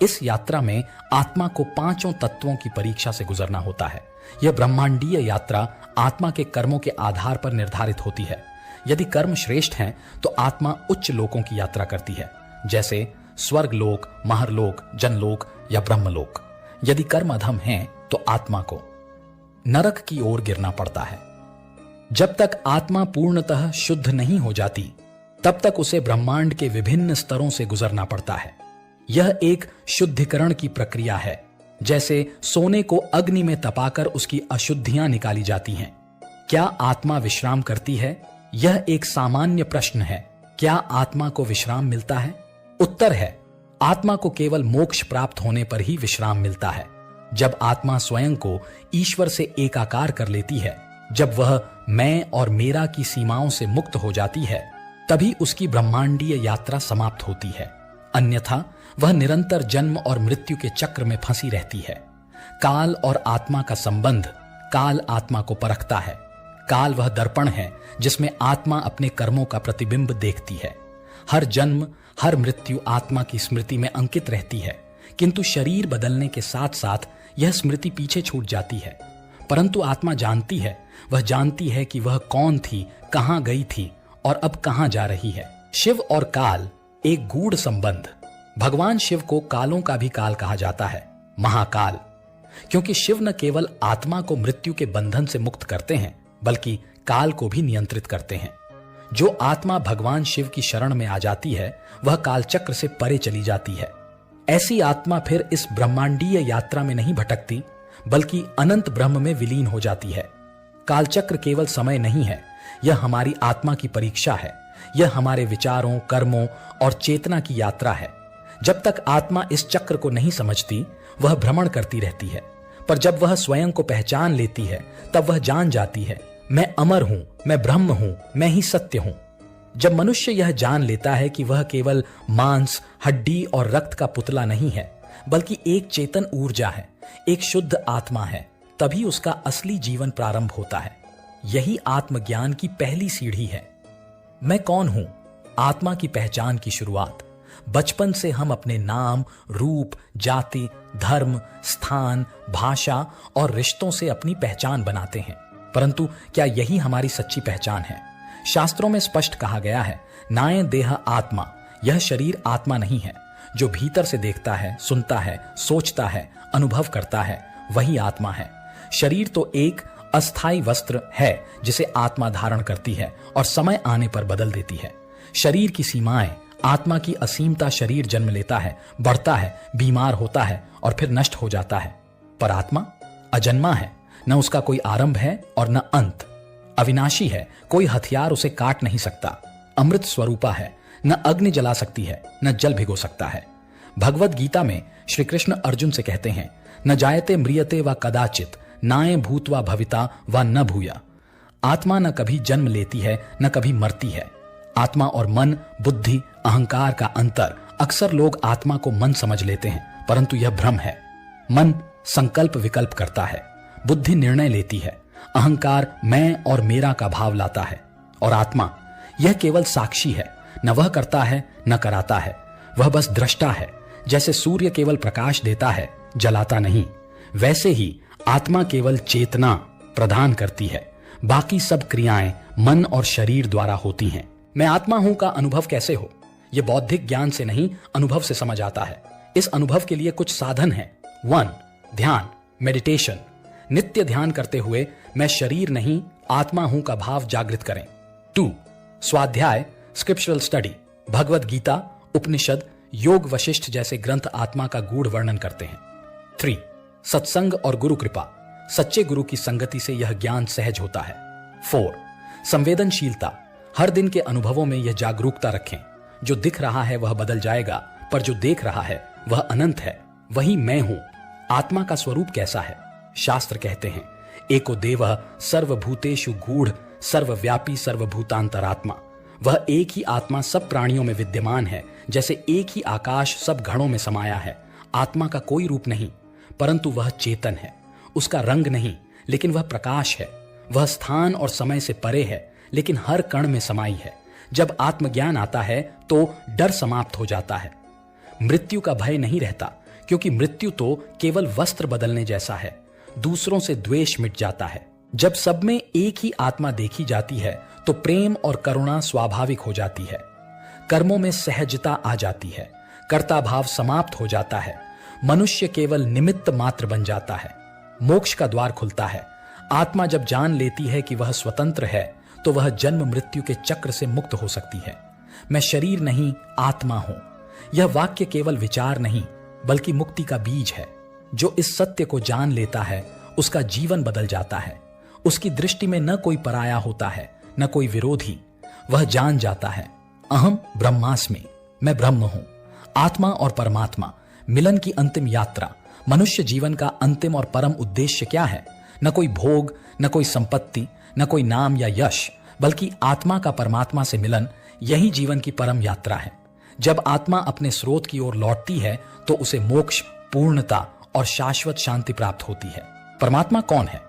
इस यात्रा में आत्मा को 5 तत्वों की परीक्षा से गुजरना होता है। यह ब्रह्मांडीय यात्रा आत्मा के कर्मों के आधार पर निर्धारित होती है। यदि कर्म श्रेष्ठ हैं तो आत्मा उच्च लोकों की यात्रा करती है, जैसे स्वर्गलोक, महरलोक, जनलोक या ब्रह्मलोक। यदि कर्म अधम हैं तो आत्मा को नरक की ओर गिरना पड़ता है। जब तक आत्मा पूर्णतः शुद्ध नहीं हो जाती तब तक उसे ब्रह्मांड के विभिन्न स्तरों से गुजरना पड़ता है। यह एक शुद्धिकरण की प्रक्रिया है, जैसे सोने को अग्नि में तपाकर उसकी अशुद्धियां निकाली जाती हैं। क्या आत्मा विश्राम करती है? यह एक सामान्य प्रश्न है। क्या आत्मा को विश्राम मिलता है? उत्तर है, आत्मा को केवल मोक्ष प्राप्त होने पर ही विश्राम मिलता है। जब आत्मा स्वयं को ईश्वर से एकाकार कर लेती है, जब वह मैं और मेरा की सीमाओं से मुक्त हो जाती है, तभी उसकी ब्रह्मांडीय यात्रा समाप्त होती है। अन्यथा वह निरंतर जन्म और मृत्यु के चक्र में फंसी रहती है। काल और आत्मा का संबंध। काल आत्मा को परखता है। काल वह दर्पण है जिसमें आत्मा अपने कर्मों का प्रतिबिंब देखती है। हर जन्म, हर मृत्यु आत्मा की स्मृति में अंकित रहती है, किंतु शरीर बदलने के साथ साथ यह स्मृति पीछे छूट जाती है। परंतु आत्मा जानती है, वह जानती है कि वह कौन थी, कहां गई थी और अब कहां जा रही है। शिव और काल एक गूढ़ संबंध। भगवान शिव को कालों का भी काल कहा जाता है, महाकाल, क्योंकि शिव न केवल आत्मा को मृत्यु के बंधन से मुक्त करते हैं बल्कि काल को भी नियंत्रित करते हैं। जो आत्मा भगवान शिव की शरण में आ जाती है वह कालचक्र से परे चली जाती है। ऐसी आत्मा फिर इस ब्रह्मांडीय यात्रा में नहीं भटकती बल्कि अनंत ब्रह्म में विलीन हो जाती है। कालचक्र केवल समय नहीं है, यह हमारी आत्मा की परीक्षा है। यह हमारे विचारों, कर्मों और चेतना की यात्रा है। जब तक आत्मा इस चक्र को नहीं समझती वह भ्रमण करती रहती है, पर जब वह स्वयं को पहचान लेती है तब वह जान जाती है, मैं अमर हूं, मैं ब्रह्म हूं, मैं ही सत्य हूं। जब मनुष्य यह जान लेता है कि वह केवल मांस, हड्डी और रक्त का पुतला नहीं है बल्कि एक चेतन ऊर्जा है, एक शुद्ध आत्मा है, तभी उसका असली जीवन प्रारंभ होता है। यही आत्मज्ञान की पहली सीढ़ी है। मैं कौन हूं? आत्मा की पहचान की शुरुआत। बचपन से हम अपने नाम, रूप, जाति, धर्म, स्थान, भाषा और रिश्तों से अपनी पहचान बनाते हैं, परंतु क्या यही हमारी सच्ची पहचान है? शास्त्रों में स्पष्ट कहा गया है, नाय देह आत्मा, यह शरीर आत्मा नहीं है। जो भीतर से देखता है, सुनता है, सोचता है, अनुभव करता है, वही आत्मा है। शरीर तो एक अस्थायी वस्त्र है जिसे आत्मा धारण करती है और समय आने पर बदल देती है। शरीर की सीमाएं, आत्मा की असीमता। शरीर जन्म लेता है, बढ़ता है, बीमार होता है और फिर नष्ट हो जाता है, पर आत्मा अजन्मा है, न उसका कोई आरंभ है और न अंत। अविनाशी है, कोई हथियार उसे काट नहीं सकता। अमृत स्वरूपा है, न अग्नि जला सकती है, न जल भिगो सकता है। भगवद गीता में श्री कृष्ण अर्जुन से कहते हैं, न जायते म्रियते व कदाचित, नाय भूतवा भविता व न भूया। आत्मा न कभी जन्म लेती है, न कभी मरती है। आत्मा और मन, बुद्धि, अहंकार का अंतर अक्सर लोग आत्मा को मन समझ लेते हैं, परंतु यह भ्रम है। मन संकल्प विकल्प करता है, बुद्धि निर्णय लेती है, अहंकार मैं और मेरा का भाव लाता है, और आत्मा यह केवल साक्षी है, न वह करता है न कराता है, वह बस दृष्टा है। जैसे सूर्य केवल प्रकाश देता है, जलाता नहीं, वैसे ही आत्मा केवल चेतना प्रदान करती है, बाकी सब क्रियाएं मन और शरीर द्वारा होती हैं। मैं आत्मा हूं का अनुभव कैसे हो? यह बौद्धिक ज्ञान से नहीं, अनुभव से समझ आता है। इस अनुभव के लिए कुछ साधन हैं। 1. ध्यान, मेडिटेशन। नित्य ध्यान करते हुए मैं शरीर नहीं आत्मा हूं का भाव जागृत करें। 2. स्वाध्याय, स्क्रिप्चरल स्टडी। भगवद गीता, उपनिषद, योग वशिष्ठ जैसे ग्रंथ आत्मा का गूढ़ वर्णन करते हैं। 3. सत्संग और गुरु कृपा। सच्चे गुरु की संगति से यह ज्ञान सहज होता है। 4. संवेदनशीलता। हर दिन के अनुभवों में यह जागरूकता रखें, जो दिख रहा है वह बदल जाएगा, पर जो देख रहा है वह अनंत है, वही मैं हूं। आत्मा का स्वरूप कैसा है? शास्त्र कहते हैं, एको देवः सर्वभूतेषु गूढ़ सर्वव्यापी सर्वभूतांतरात्मा। वह एक ही आत्मा सब प्राणियों में विद्यमान है, जैसे एक ही आकाश सब घड़ों में समाया है। आत्मा का कोई रूप नहीं, परंतु वह चेतन है। उसका रंग नहीं, लेकिन वह प्रकाश है। वह स्थान और समय से परे है, लेकिन हर कण में समाई है। जब आत्मज्ञान आता है तो डर समाप्त हो जाता है। मृत्यु का भय नहीं रहता, क्योंकि मृत्यु तो केवल वस्त्र बदलने जैसा है। दूसरों से द्वेष मिट जाता है। जब सब में एक ही आत्मा देखी जाती है तो प्रेम और करुणा स्वाभाविक हो जाती है। कर्मों में सहजता आ जाती है। कर्ता भाव समाप्त हो जाता है। मनुष्य केवल निमित्त मात्र बन जाता है। मोक्ष का द्वार खुलता है। आत्मा जब जान लेती है कि वह स्वतंत्र है, तो वह जन्म मृत्यु के चक्र से मुक्त हो सकती है। मैं शरीर नहीं आत्मा हूं। यह वाक्य केवल विचार नहीं, बल्कि मुक्ति का बीज है। जो इस सत्य को जान लेता है, उसका जीवन बदल जाता है। उसकी दृष्टि में न कोई पराया होता है, न कोई विरोधी। वह जान जाता है, अहम ब्रह्मास्मि, मैं ब्रह्म हूं। आत्मा और परमात्मा मिलन की अंतिम यात्रा। मनुष्य जीवन का अंतिम और परम उद्देश्य क्या है? न कोई भोग, न कोई संपत्ति, न कोई नाम या यश, बल्कि आत्मा का परमात्मा से मिलन। यही जीवन की परम यात्रा है। जब आत्मा अपने स्रोत की ओर लौटती है तो उसे मोक्ष, पूर्णता और शाश्वत शांति प्राप्त होती है। परमात्मा कौन है?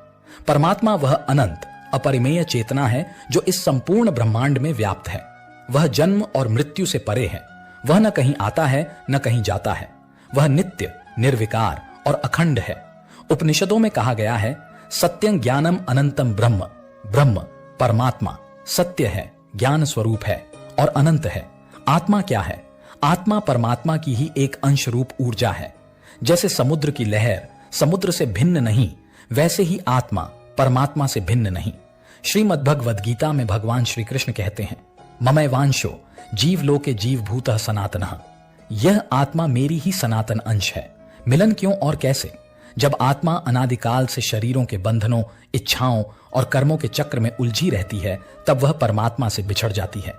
परमात्मा वह अनंत अपरिमेय चेतना है जो इस संपूर्ण ब्रह्मांड में व्याप्त है। वह जन्म और मृत्यु से परे है। वह न कहीं आता है न कहीं जाता है। वह नित्य, निर्विकार और अखंड है। उपनिषदों में कहा गया है, सत्यं ज्ञानम अनंतम ब्रह्म। ब्रह्म परमात्मा सत्य है, ज्ञान स्वरूप है और अनंत है। आत्मा क्या है? आत्मा परमात्मा की ही एक अंश रूप ऊर्जा है। जैसे समुद्र की लहर समुद्र से भिन्न नहीं, वैसे ही आत्मा परमात्मा से भिन्न नहीं। श्रीमद्भगवद गीता में भगवान श्री कृष्ण कहते हैं, ममैवांशो जीव लोके जीव भूतः सनातनः। यह आत्मा मेरी ही सनातन अंश है। मिलन क्यों और कैसे? जब आत्मा अनादिकाल से शरीरों के बंधनों, इच्छाओं और कर्मों के चक्र में उलझी रहती है, तब वह परमात्मा से बिछड़ जाती है।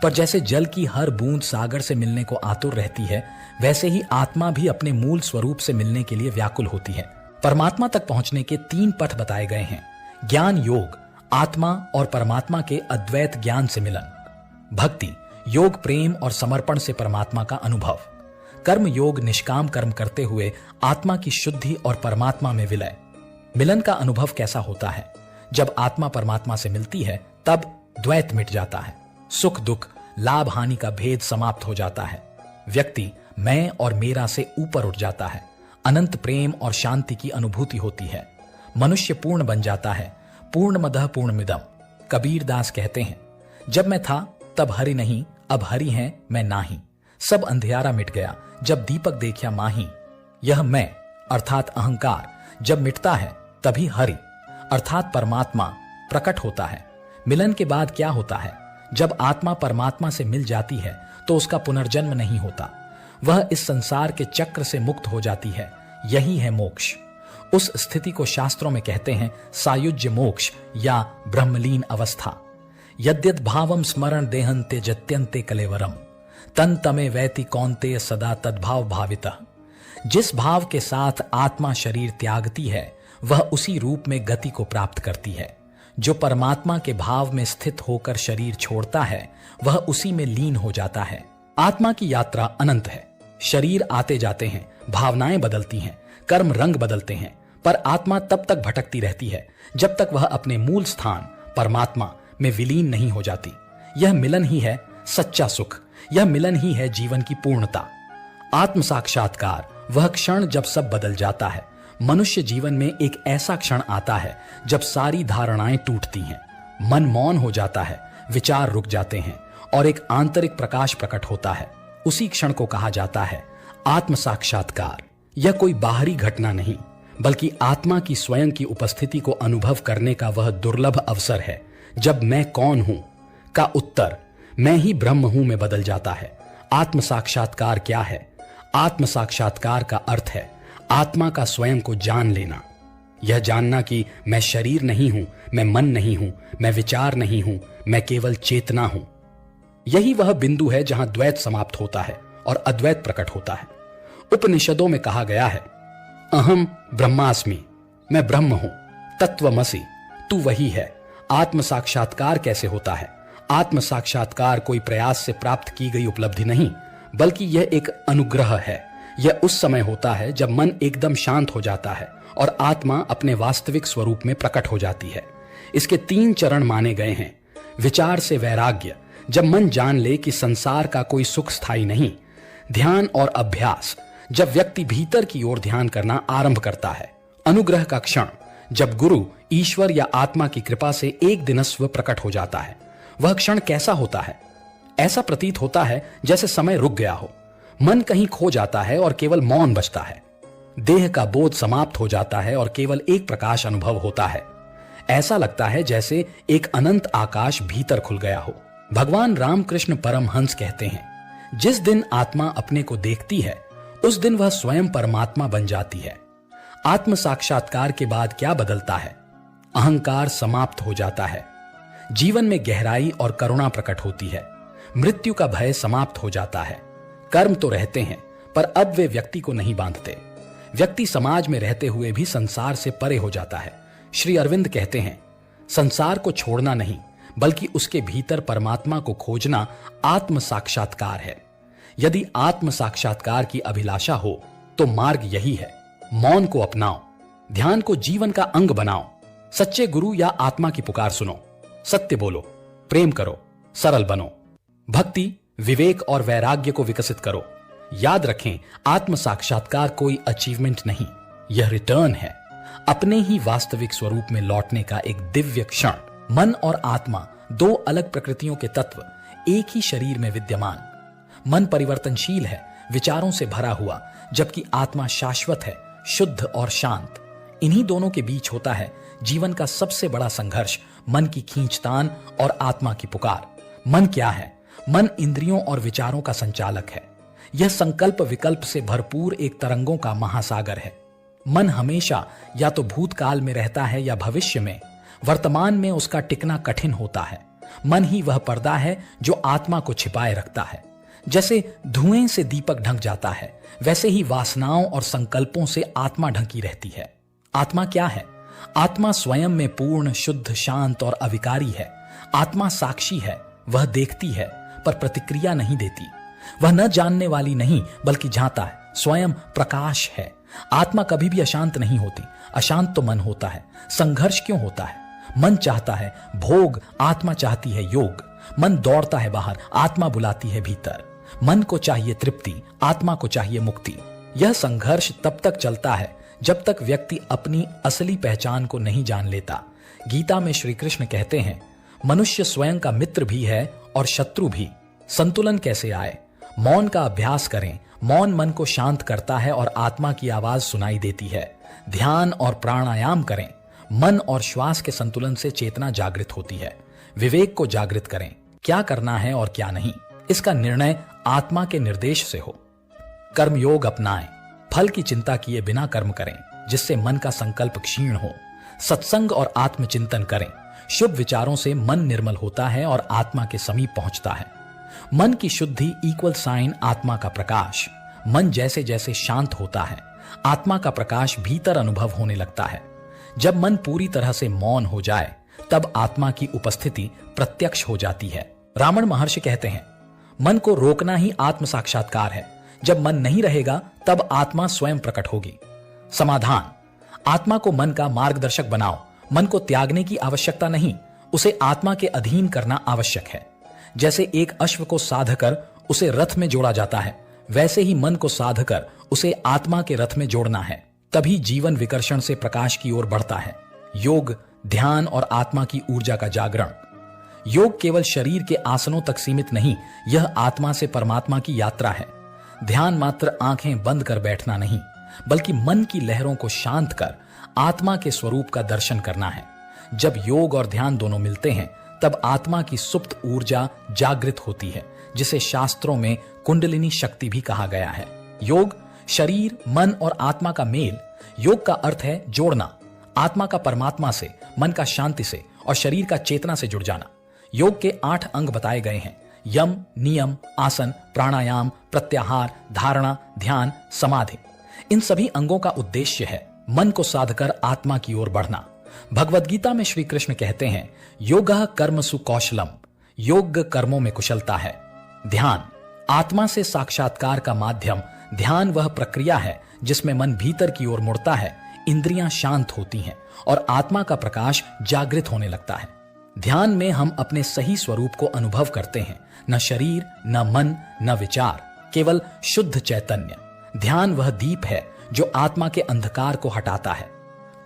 पर जैसे जल की हर बूंद सागर से मिलने को आतुर रहती है, वैसे ही आत्मा भी अपने मूल स्वरूप से मिलने के लिए व्याकुल होती है। परमात्मा तक पहुंचने के 3 पथ बताए गए हैं। ज्ञान योग, आत्मा और परमात्मा के अद्वैत ज्ञान से मिलन। भक्ति योग, प्रेम और समर्पण से परमात्मा का अनुभव। कर्म योग, निष्काम कर्म करते हुए आत्मा की शुद्धि और परमात्मा में विलय। मिलन का अनुभव कैसा होता है? जब आत्मा परमात्मा से मिलती है तब द्वैत मिट जाता है। सुख दुख, लाभ हानि का भेद समाप्त हो जाता है। व्यक्ति मैं और मेरा से ऊपर उठ जाता है। अनंत प्रेम और शांति की अनुभूति होती है। मनुष्य पूर्ण बन जाता है। पूर्णमदः पूर्णमिदम्। कबीर दास कहते हैं, जब मैं था तब हरि नहीं, अब हरि हैं मैं नाही। सब अंधियारा मिट गया, जब दीपक देखा माही। यह मैं अर्थात अहंकार जब मिटता है तभी हरि अर्थात परमात्मा प्रकट होता है। मिलन के बाद क्या होता है? जब आत्मा परमात्मा से मिल जाती है तो उसका पुनर्जन्म नहीं होता। वह इस संसार के चक्र से मुक्त हो जाती है। यही है मोक्ष। उस स्थिति को शास्त्रों में कहते हैं सायुज्य मोक्ष या ब्रह्मलीन अवस्था। यद्यद् भावम स्मरण देहन्ते जत्यन्ते कलेवरम तन तमे वैति कौन्तेय सदा तद्भाव भावितः। जिस भाव के साथ आत्मा शरीर त्यागती है वह उसी रूप में गति को प्राप्त करती है। जो परमात्मा के भाव में स्थित होकर शरीर छोड़ता है वह उसी में लीन हो जाता है। आत्मा की यात्रा अनंत है। शरीर आते जाते हैं, भावनाएं बदलती हैं, कर्म रंग बदलते हैं, पर आत्मा तब तक भटकती रहती है जब तक वह अपने मूल स्थान परमात्मा में विलीन नहीं हो जाती। यह मिलन ही है सच्चा सुख, यह मिलन ही है जीवन की पूर्णता। आत्म साक्षात्कार वह क्षण जब सब बदल जाता है। मनुष्य जीवन में एक ऐसा क्षण आता है जब सारी धारणाएं टूटती हैं, मन मौन हो जाता है, विचार रुक जाते हैं और एक आंतरिक प्रकाश प्रकट होता है। उसी क्षण को कहा जाता है आत्म साक्षात्कार। यह कोई बाहरी घटना नहीं, बल्कि आत्मा की स्वयं की उपस्थिति को अनुभव करने का वह दुर्लभ अवसर है जब मैं कौन हूं का उत्तर मैं ही ब्रह्म हूं में बदल जाता है। आत्म साक्षात्कार क्या है? आत्म साक्षात्कार का अर्थ है आत्मा का स्वयं को जान लेना। यह जानना कि मैं शरीर नहीं हूं, मैं मन नहीं हूं, मैं विचार नहीं हूं, मैं केवल चेतना हूं। यही वह बिंदु है जहां द्वैत समाप्त होता है और अद्वैत प्रकट होता है। उपनिषदों में कहा गया है अहम ब्रह्मास्मि, मैं ब्रह्म हूं, तत्वमसि, तू वही है। आत्म साक्षात्कार कैसे होता है? आत्म साक्षात्कार कोई प्रयास से प्राप्त की गई उपलब्धि नहीं, बल्कि यह एक अनुग्रह है। यह उस समय होता है जब मन एकदम शांत हो जाता है और आत्मा अपने वास्तविक स्वरूप में प्रकट हो जाती है। इसके 3 चरण माने गए हैं। विचार से वैराग्य, जब मन जान ले कि संसार का कोई सुख स्थायी नहीं। ध्यान और अभ्यास, जब व्यक्ति भीतर की ओर ध्यान करना आरंभ करता है। अनुग्रह का क्षण, जब गुरु, ईश्वर या आत्मा की कृपा से एक दिनस्व प्रकट हो जाता है। वह क्षण कैसा होता है? ऐसा प्रतीत होता है जैसे समय रुक गया हो, मन कहीं खो जाता है और केवल मौन बचता है। देह का बोध समाप्त हो जाता है और केवल एक प्रकाश अनुभव होता है। ऐसा लगता है जैसे एक अनंत आकाश भीतर खुल गया हो। भगवान रामकृष्ण परमहंस कहते हैं, जिस दिन आत्मा अपने को देखती है उस दिन वह स्वयं परमात्मा बन जाती है। आत्म साक्षात्कार के बाद क्या बदलता है? अहंकार समाप्त हो जाता है, जीवन में गहराई और करुणा प्रकट होती है, मृत्यु का भय समाप्त हो जाता है। कर्म तो रहते हैं पर अब वे व्यक्ति को नहीं बांधते। व्यक्ति समाज में रहते हुए भी संसार से परे हो जाता है। श्री अरविंद कहते हैं, संसार को छोड़ना नहीं बल्कि उसके भीतर परमात्मा को खोजना आत्म साक्षात्कार है। यदि आत्म साक्षात्कार की अभिलाषा हो तो मार्ग यही है। मौन को अपनाओ, ध्यान को जीवन का अंग बनाओ, सच्चे गुरु या आत्मा की पुकार सुनो, सत्य बोलो, प्रेम करो, सरल बनो, भक्ति, विवेक और वैराग्य को विकसित करो। याद रखें, आत्म साक्षात्कार कोई अचीवमेंट नहीं, यह रिटर्न है, अपने ही वास्तविक स्वरूप में लौटने का एक दिव्य क्षण। मन और आत्मा 2 अलग प्रकृतियों के तत्व एक ही शरीर में विद्यमान। मन परिवर्तनशील है, विचारों से भरा हुआ, जबकि आत्मा शाश्वत है, शुद्ध और शांत। इन्हीं दोनों के बीच होता है जीवन का सबसे बड़ा संघर्ष, मन की खींचतान और आत्मा की पुकार। मन क्या है? मन इंद्रियों और विचारों का संचालक है। यह संकल्प विकल्प से भरपूर एक तरंगों का महासागर है। मन हमेशा या तो भूतकाल में रहता है या भविष्य में। वर्तमान में उसका टिकना कठिन होता है। मन ही वह पर्दा है जो आत्मा को छिपाए रखता है। जैसे धुएं से दीपक ढक जाता है, वैसे ही वासनाओं और संकल्पों से आत्मा ढकी रहती है। आत्मा क्या है? आत्मा स्वयं में पूर्ण, शुद्ध, शांत और अविकारी है। आत्मा साक्षी है, वह देखती है पर प्रतिक्रिया नहीं देती। वह न जानने वाली नहीं बल्कि जानता है, स्वयं प्रकाश है। आत्मा कभी भी अशांत नहीं होती। अशांत तो मन होता है। संघर्ष क्यों होता है? मन चाहता है भोग, आत्मा चाहती है योग। मन दौड़ता है बाहर, आत्मा बुलाती है भीतर। मन को चाहिए तृप्ति, आत्मा को चाहिए मुक्ति। यह संघर्ष तब तक चलता है जब तक व्यक्ति अपनी असली पहचान को नहीं जान लेता। गीता में श्री कृष्ण कहते हैं, मनुष्य स्वयं का मित्र भी है और शत्रु भी। संतुलन कैसे आए? मौन का अभ्यास करें। मौन मन को शांत करता है और आत्मा की आवाज सुनाई देती है। ध्यान और प्राणायाम करें। मन और श्वास के संतुलन से चेतना जागृत होती है। विवेक को जागृत करें, क्या करना है और क्या नहीं, इसका निर्णय आत्मा के निर्देश से हो। कर्मयोग अपनाएं, फल की चिंता किए बिना कर्म करें जिससे मन का संकल्प क्षीण हो। सत्संग और आत्मचिंतन करें। शुभ विचारों से मन निर्मल होता है और आत्मा के समीप पहुंचता है। मन की शुद्धि इक्वल साइन आत्मा का प्रकाश। मन जैसे जैसे शांत होता है, आत्मा का प्रकाश भीतर अनुभव होने लगता है। जब मन पूरी तरह से मौन हो जाए तब आत्मा की उपस्थिति प्रत्यक्ष हो जाती है। रावण महर्षि कहते हैं, मन को रोकना ही आत्म साक्षात्कार है। जब मन नहीं रहेगा तब आत्मा स्वयं प्रकट होगी। समाधान: आत्मा को मन का मार्गदर्शक बनाओ। मन को त्यागने की आवश्यकता नहीं, उसे आत्मा के अधीन करना आवश्यक है। जैसे एक अश्व को साधकर उसे रथ में जोड़ा जाता है, वैसे ही मन को साधकर उसे आत्मा के रथ में जोड़ना है। तभी जीवन विकर्षण से प्रकाश की ओर बढ़ता है। योग, ध्यान और आत्मा की ऊर्जा का जागरण। योग केवल शरीर के आसनों तक सीमित नहीं, यह आत्मा से परमात्मा की यात्रा है। ध्यान मात्र आंखें बंद कर बैठना नहीं, बल्कि मन की लहरों को शांत कर आत्मा के स्वरूप का दर्शन करना है। जब योग और ध्यान दोनों मिलते हैं तब आत्मा की सुप्त ऊर्जा जागृत होती है, जिसे शास्त्रों में कुंडलिनी शक्ति भी कहा गया है। योग शरीर, मन और आत्मा का मेल। योग का अर्थ है जोड़ना, आत्मा का परमात्मा से, मन का शांति से और शरीर का चेतना से जुड़ जाना। योग के 8 अंग बताए गए हैं: यम, नियम, आसन, प्राणायाम, प्रत्याहार, धारणा, ध्यान, समाधि। इन सभी अंगों का उद्देश्य है मन को साधकर आत्मा की ओर बढ़ना। भगवद गीता में श्री कृष्ण कहते हैं, योगः कर्मसु कौशलम, योग कर्मों में कुशलता है। ध्यान आत्मा से साक्षात्कार का माध्यम। ध्यान वह प्रक्रिया है जिसमें मन भीतर की ओर मुड़ता है, इंद्रियां शांत होती हैं और आत्मा का प्रकाश जागृत होने लगता है। ध्यान में हम अपने सही स्वरूप को अनुभव करते हैं, न शरीर, न मन, न विचार, केवल शुद्ध चैतन्य। ध्यान वह दीप है जो आत्मा के अंधकार को हटाता है।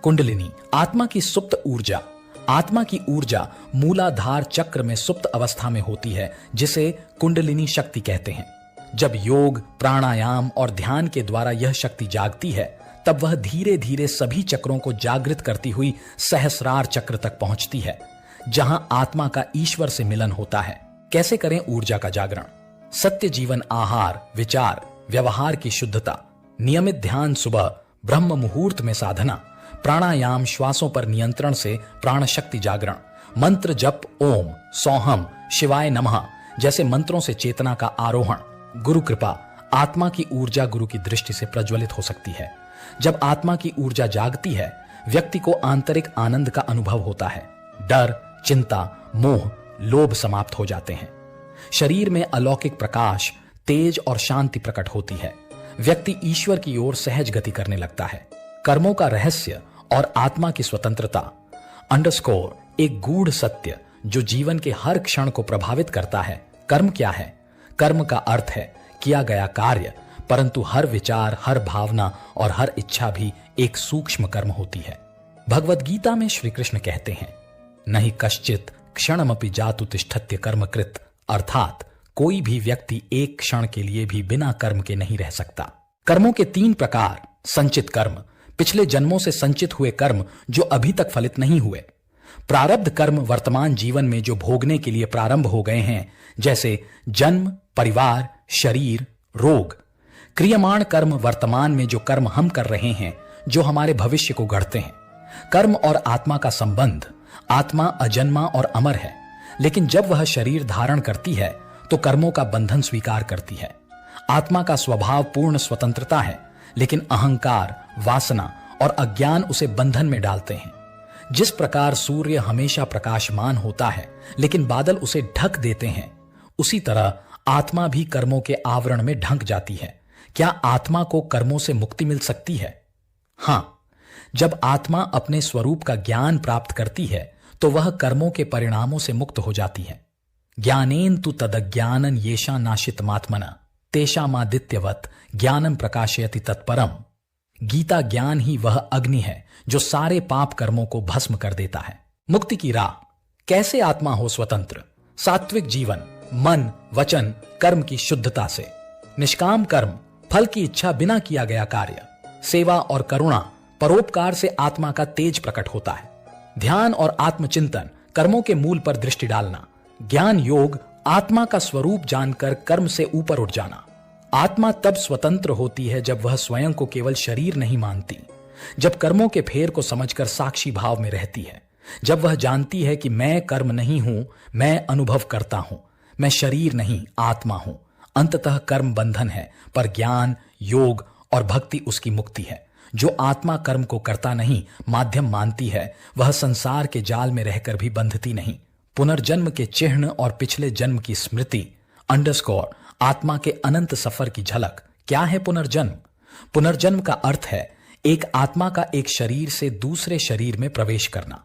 कुंडलिनी आत्मा की सुप्त ऊर्जा। आत्मा की ऊर्जा मूलाधार चक्र में सुप्त अवस्था में होती है, जिसे कुंडलिनी शक्ति कहते हैं। जब योग, प्राणायाम और ध्यान के द्वारा यह शक्ति जागती है, तब वह धीरे धीरे सभी चक्रों को जागृत करती हुई सहस्रार चक्र तक पहुंचती है, जहां आत्मा का ईश्वर से मिलन होता है। कैसे करें ऊर्जा का जागरण? सत्य जीवन, आहार, विचार, व्यवहार की शुद्धता, नियमित ध्यान, सुबह ब्रह्म मुहूर्त में साधना, प्राणायाम, श्वासों पर नियंत्रण से प्राण शक्ति जागरण, मंत्र जप, ओम, सौहम, शिवाय नमः जैसे मंत्रों से चेतना का आरोहण। गुरु कृपा आत्मा की ऊर्जा गुरु की दृष्टि से प्रज्वलित हो सकती है। जब आत्मा की ऊर्जा जागती है, व्यक्ति को आंतरिक आनंद का अनुभव होता है। डर, चिंता, मोह, लोभ समाप्त हो जाते हैं। शरीर में अलौकिक प्रकाश, तेज और शांति प्रकट होती है। व्यक्ति ईश्वर की ओर सहज गति करने लगता है। कर्मों का रहस्य और आत्मा की स्वतंत्रता _ एक गूढ़ सत्य जो जीवन के हर क्षण को प्रभावित करता है। कर्म क्या है? कर्म का अर्थ है किया गया कार्य, परंतु हर विचार, हर भावना और हर इच्छा भी एक सूक्ष्म कर्म होती है। भगवद गीता में श्री कृष्ण कहते हैं, नहीं कश्चित क्षणमपि जातु तिष्ठत्य कर्मकृत, अर्थात कोई भी व्यक्ति एक क्षण के लिए भी बिना कर्म के नहीं रह सकता। कर्मों के 3 प्रकार: संचित कर्म, पिछले जन्मों से संचित हुए कर्म जो अभी तक फलित नहीं हुए; प्रारब्ध कर्म, वर्तमान जीवन में जो भोगने के लिए प्रारंभ हो गए हैं, जैसे जन्म, परिवार, शरीर, रोग; क्रियमाण कर्म, वर्तमान में जो कर्म हम कर रहे हैं, जो हमारे भविष्य को गढ़ते हैं। कर्म और आत्मा का संबंध। आत्मा अजन्मा और अमर है, लेकिन जब वह शरीर धारण करती है तो कर्मों का बंधन स्वीकार करती है। आत्मा का स्वभाव पूर्ण स्वतंत्रता है, लेकिन अहंकार, वासना और अज्ञान उसे बंधन में डालते हैं। जिस प्रकार सूर्य हमेशा प्रकाशमान होता है, लेकिन बादल उसे ढक देते हैं, उसी तरह आत्मा भी कर्मों के आवरण में ढंक जाती है। क्या आत्मा को कर्मों से मुक्ति मिल सकती है? हां, जब आत्मा अपने स्वरूप का ज्ञान प्राप्त करती है तो वह कर्मों के परिणामों से मुक्त हो जाती है। ज्ञानेन तु तदज्ञानन येषा नाशितमात्मना तेषामादित्यवत् ज्ञानम प्रकाशयति तत्परम। गीता ज्ञान ही वह अग्नि है जो सारे पाप कर्मों को भस्म कर देता है। मुक्ति की राह। कैसे आत्मा हो स्वतंत्र? सात्विक जीवन, मन, वचन, कर्म की शुद्धता से। निष्काम कर्म, फल की इच्छा बिना किया गया कार्य। सेवा और करुणा, परोपकार से आत्मा का तेज प्रकट होता है। ध्यान और आत्मचिंतन, कर्मों के मूल पर दृष्टि डालना। ज्ञान योग, आत्मा का स्वरूप जानकर कर्म से ऊपर उठ जाना। आत्मा तब स्वतंत्र होती है जब वह स्वयं को केवल शरीर नहीं मानती, जब कर्मों के फेर को समझकर साक्षी भाव में रहती है, जब वह जानती है कि मैं कर्म नहीं हूं, मैं अनुभव करता हूं, मैं शरीर नहीं आत्मा हूं। अंततः कर्म बंधन है, पर ज्ञान, योग और भक्ति उसकी मुक्ति है। जो आत्मा कर्म को करता नहीं, माध्यम मानती है, वह संसार के जाल में रहकर भी बंधती नहीं। पुनर्जन्म के चिन्ह और पिछले जन्म की स्मृति अंडरस्कोर आत्मा के अनंत सफर की झलक। क्या है पुनर्जन्म? पुनर्जन्म का अर्थ है एक आत्मा का एक शरीर से दूसरे शरीर में प्रवेश करना।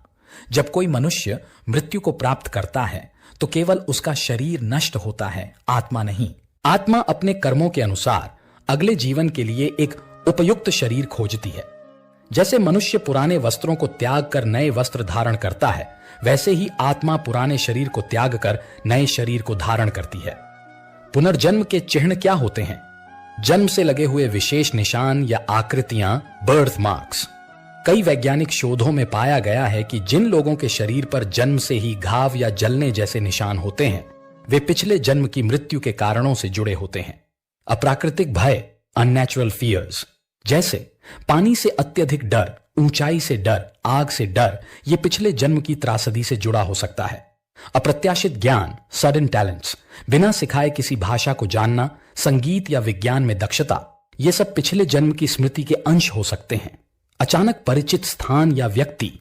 जब कोई मनुष्य मृत्यु को प्राप्त करता है तो केवल उसका शरीर नष्ट होता है, आत्मा नहीं। आत्मा अपने कर्मों के अनुसार अगले जीवन के लिए एक उपयुक्त शरीर खोजती है। जैसे मनुष्य पुराने वस्त्रों को त्याग कर नए वस्त्र धारण करता है, वैसे ही आत्मा पुराने शरीर को त्याग कर नए शरीर को धारण करती है। पुनर्जन्म के चिन्ह क्या होते हैं? जन्म से लगे हुए विशेष निशान या आकृतियां, बर्थ मार्क्स। कई वैज्ञानिक शोधों में पाया गया है कि जिन लोगों के शरीर पर जन्म से ही घाव या जलने जैसे निशान होते हैं, वे पिछले जन्म की मृत्यु के कारणों से जुड़े होते हैं। अप्राकृतिक भय, अननेचुरल फियर्स, जैसे पानी से अत्यधिक डर, ऊंचाई से डर, आग से डर, ये पिछले जन्म की त्रासदी से जुड़ा हो सकता है। अप्रत्याशित ज्ञान, सडन टैलेंट्स, बिना सिखाए किसी भाषा को जानना, संगीत या विज्ञान में दक्षता, ये सब पिछले जन्म की स्मृति के अंश हो सकते हैं। अचानक परिचित स्थान या व्यक्ति,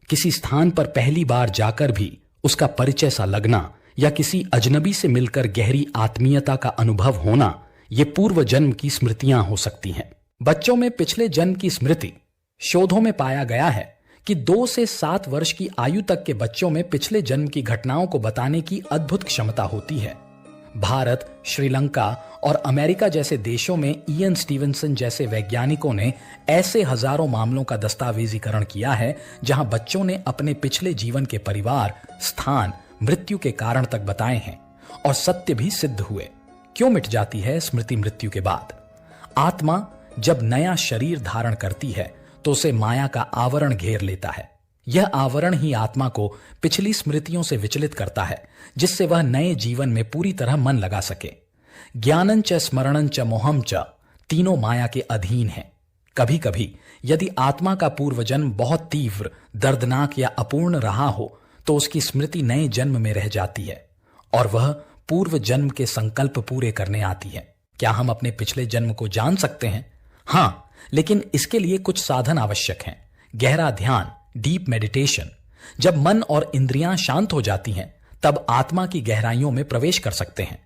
किसी स्थान पर पहली बार जाकर भी उसका परिचय सा लगना या किसी अजनबी से मिलकर गहरी आत्मीयता का अनुभव होना, ये पूर्व जन्म की स्मृतियां हो सकती हैं। बच्चों में पिछले जन्म की स्मृति। शोधों में पाया गया है कि 2 से 7 वर्ष की आयु तक के बच्चों में पिछले जन्म की घटनाओं को बताने की अद्भुत क्षमता होती है। भारत, श्रीलंका और अमेरिका जैसे देशों में इयन स्टीवनसन जैसे वैज्ञानिकों ने ऐसे हजारों मामलों का दस्तावेजीकरण किया है जहां बच्चों ने अपने पिछले जीवन के परिवार, स्थान, मृत्यु के कारण तक बताए हैं और सत्य भी सिद्ध हुए। क्यों मिट जाती है स्मृति मृत्यु के बाद? आत्मा जब नया शरीर धारण करती है तो उसे माया का आवरण घेर लेता है। यह आवरण ही आत्मा को पिछली स्मृतियों से विचलित करता है, जिससे वह नए जीवन में पूरी तरह मन लगा सके। ज्ञानं च स्मरणं च मोहं च, तीनों माया के अधीन हैं। कभी कभी यदि आत्मा का पूर्व जन्म बहुत तीव्र, दर्दनाक या अपूर्ण रहा हो तो उसकी स्मृति नए जन्म में रह जाती है और वह पूर्व जन्म के संकल्प पूरे करने आती है। क्या हम अपने पिछले जन्म को जान सकते हैं? हाँ, लेकिन इसके लिए कुछ साधन आवश्यक हैं। गहरा ध्यान, डीप मेडिटेशन। जब मन और इंद्रियां शांत हो जाती हैं, तब आत्मा की गहराइयों में प्रवेश कर सकते हैं।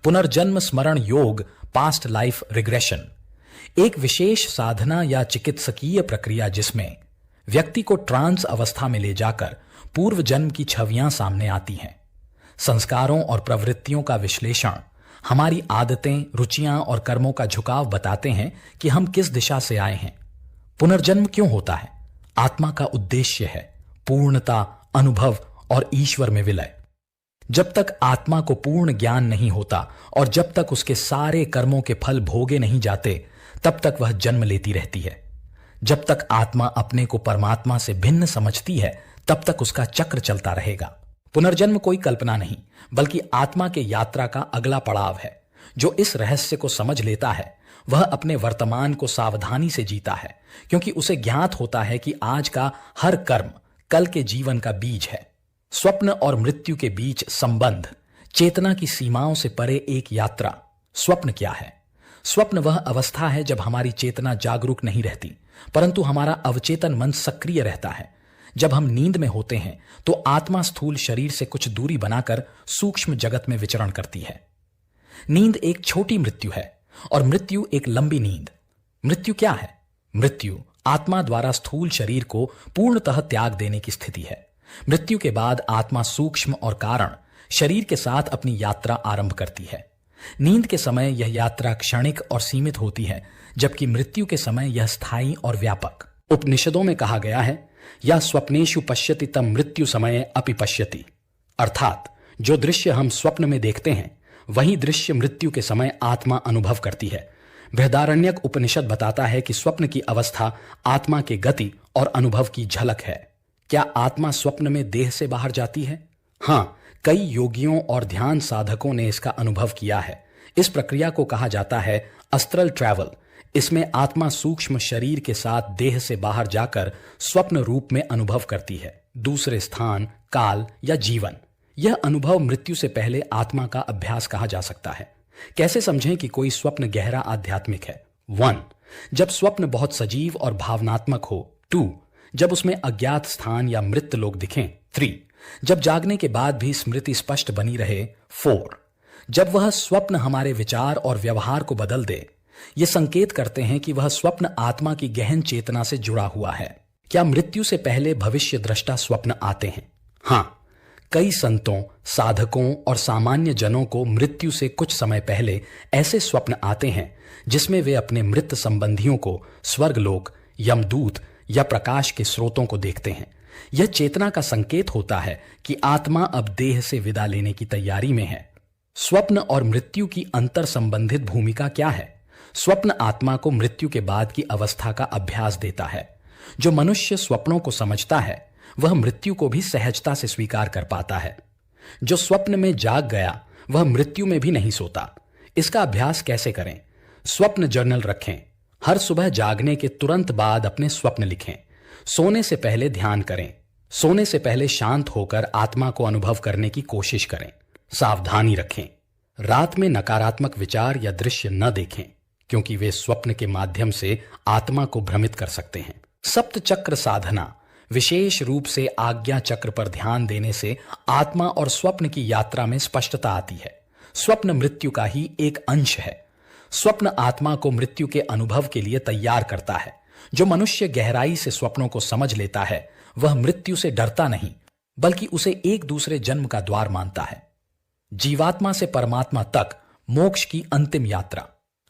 पुनर्जन्म स्मरण योग, पास्ट लाइफ रिग्रेशन, एक विशेष साधना या चिकित्सकीय प्रक्रिया जिसमें व्यक्ति को ट्रांस अवस्था में ले जाकर पूर्व जन्म की छवियां सामने आती हैं। संस्कारों और प्रवृत्तियों का विश्लेषण हमारी आदतें, रुचियां और कर्मों का झुकाव बताते हैं कि हम किस दिशा से आए हैं। पुनर्जन्म क्यों होता है? आत्मा का उद्देश्य है पूर्णता, अनुभव और ईश्वर में विलय। जब तक आत्मा को पूर्ण ज्ञान नहीं होता और जब तक उसके सारे कर्मों के फल भोगे नहीं जाते, तब तक वह जन्म लेती रहती है। जब तक आत्मा अपने को परमात्मा से भिन्न समझती है, तब तक उसका चक्र चलता रहेगा। पुनर्जन्म कोई कल्पना नहीं, बल्कि आत्मा के यात्रा का अगला पड़ाव है। जो इस रहस्य को समझ लेता है, वह अपने वर्तमान को सावधानी से जीता है, क्योंकि उसे ज्ञात होता है कि आज का हर कर्म कल के जीवन का बीज है। स्वप्न और मृत्यु के बीच संबंध, चेतना की सीमाओं से परे एक यात्रा। स्वप्न क्या है? स्वप्न वह अवस्था है जब हमारी चेतना जागरूक नहीं रहती, परंतु हमारा अवचेतन मन सक्रिय रहता है। जब हम नींद में होते हैं तो आत्मा स्थूल शरीर से कुछ दूरी बनाकर सूक्ष्म जगत में विचरण करती है। नींद एक छोटी मृत्यु है और मृत्यु एक लंबी नींद। मृत्यु क्या है? मृत्यु आत्मा द्वारा स्थूल शरीर को पूर्णतः त्याग देने की स्थिति है। मृत्यु के बाद आत्मा सूक्ष्म और कारण शरीर के साथ अपनी यात्रा आरंभ करती है। नींद के समय यह यात्रा क्षणिक और सीमित होती है, जबकि मृत्यु के समय यह स्थायी और व्यापक। उपनिषदों में कहा गया है, या स्वप्नेषु पश्यति तम मृत्यु समय अपि पश्यति, अर्थात जो दृश्य हम स्वप्न में देखते हैं वही दृश्य मृत्यु के समय आत्मा अनुभव करती है। बृहदारण्यक उपनिषद बताता है कि स्वप्न की अवस्था आत्मा के गति और अनुभव की झलक है। क्या आत्मा स्वप्न में देह से बाहर जाती है? हाँ, कई योगियों और ध्यान साधकों ने इसका अनुभव किया है। इस प्रक्रिया को कहा जाता है अस्त्रल ट्रैवल। इसमें आत्मा सूक्ष्म शरीर के साथ देह से बाहर जाकर स्वप्न रूप में अनुभव करती है, दूसरे स्थान, काल या जीवन। यह अनुभव मृत्यु से पहले आत्मा का अभ्यास कहा जा सकता है। कैसे समझें कि कोई स्वप्न गहरा आध्यात्मिक है? 1. जब स्वप्न बहुत सजीव और भावनात्मक हो। 2. जब उसमें अज्ञात स्थान या मृत लोग दिखें। 3. जब जागने के बाद भी स्मृति स्पष्ट बनी रहे। 4. जब वह स्वप्न हमारे विचार और व्यवहार को बदल दे, ये संकेत करते हैं कि वह स्वप्न आत्मा की गहन चेतना से जुड़ा हुआ है। क्या मृत्यु से पहले भविष्य दृष्टा स्वप्न आते हैं? हाँ, कई संतों, साधकों और सामान्य जनों को मृत्यु से कुछ समय पहले ऐसे स्वप्न आते हैं जिसमें वे अपने मृत संबंधियों को स्वर्गलोक, यमदूत या प्रकाश के स्रोतों को देखते हैं। यह चेतना का संकेत होता है कि आत्मा अब देह से विदा लेने की तैयारी में है। स्वप्न और मृत्यु की अंतर संबंधित भूमिका क्या है? स्वप्न आत्मा को मृत्यु के बाद की अवस्था का अभ्यास देता है। जो मनुष्य स्वप्नों को समझता है वह मृत्यु को भी सहजता से स्वीकार कर पाता है। जो स्वप्न में जाग गया वह मृत्यु में भी नहीं सोता। इसका अभ्यास कैसे करें? स्वप्न जर्नल रखें। हर सुबह जागने के तुरंत बाद अपने स्वप्न लिखें। सोने से पहले ध्यान करें। सोने से पहले शांत होकर आत्मा को अनुभव करने की कोशिश करें। सावधानी रखें, रात में नकारात्मक विचार या दृश्य न देखें, क्योंकि वे स्वप्न के माध्यम से आत्मा को भ्रमित कर सकते हैं। सप्त चक्र साधना, विशेष रूप से आज्ञा चक्र पर ध्यान देने से आत्मा और स्वप्न की यात्रा में स्पष्टता आती है। स्वप्न मृत्यु का ही एक अंश है। स्वप्न आत्मा को मृत्यु के अनुभव के लिए तैयार करता है। जो मनुष्य गहराई से स्वप्नों को समझ लेता है वह मृत्यु से डरता नहीं, बल्कि उसे एक दूसरे जन्म का द्वार मानता है। जीवात्मा से परमात्मा तक मोक्ष की अंतिम यात्रा,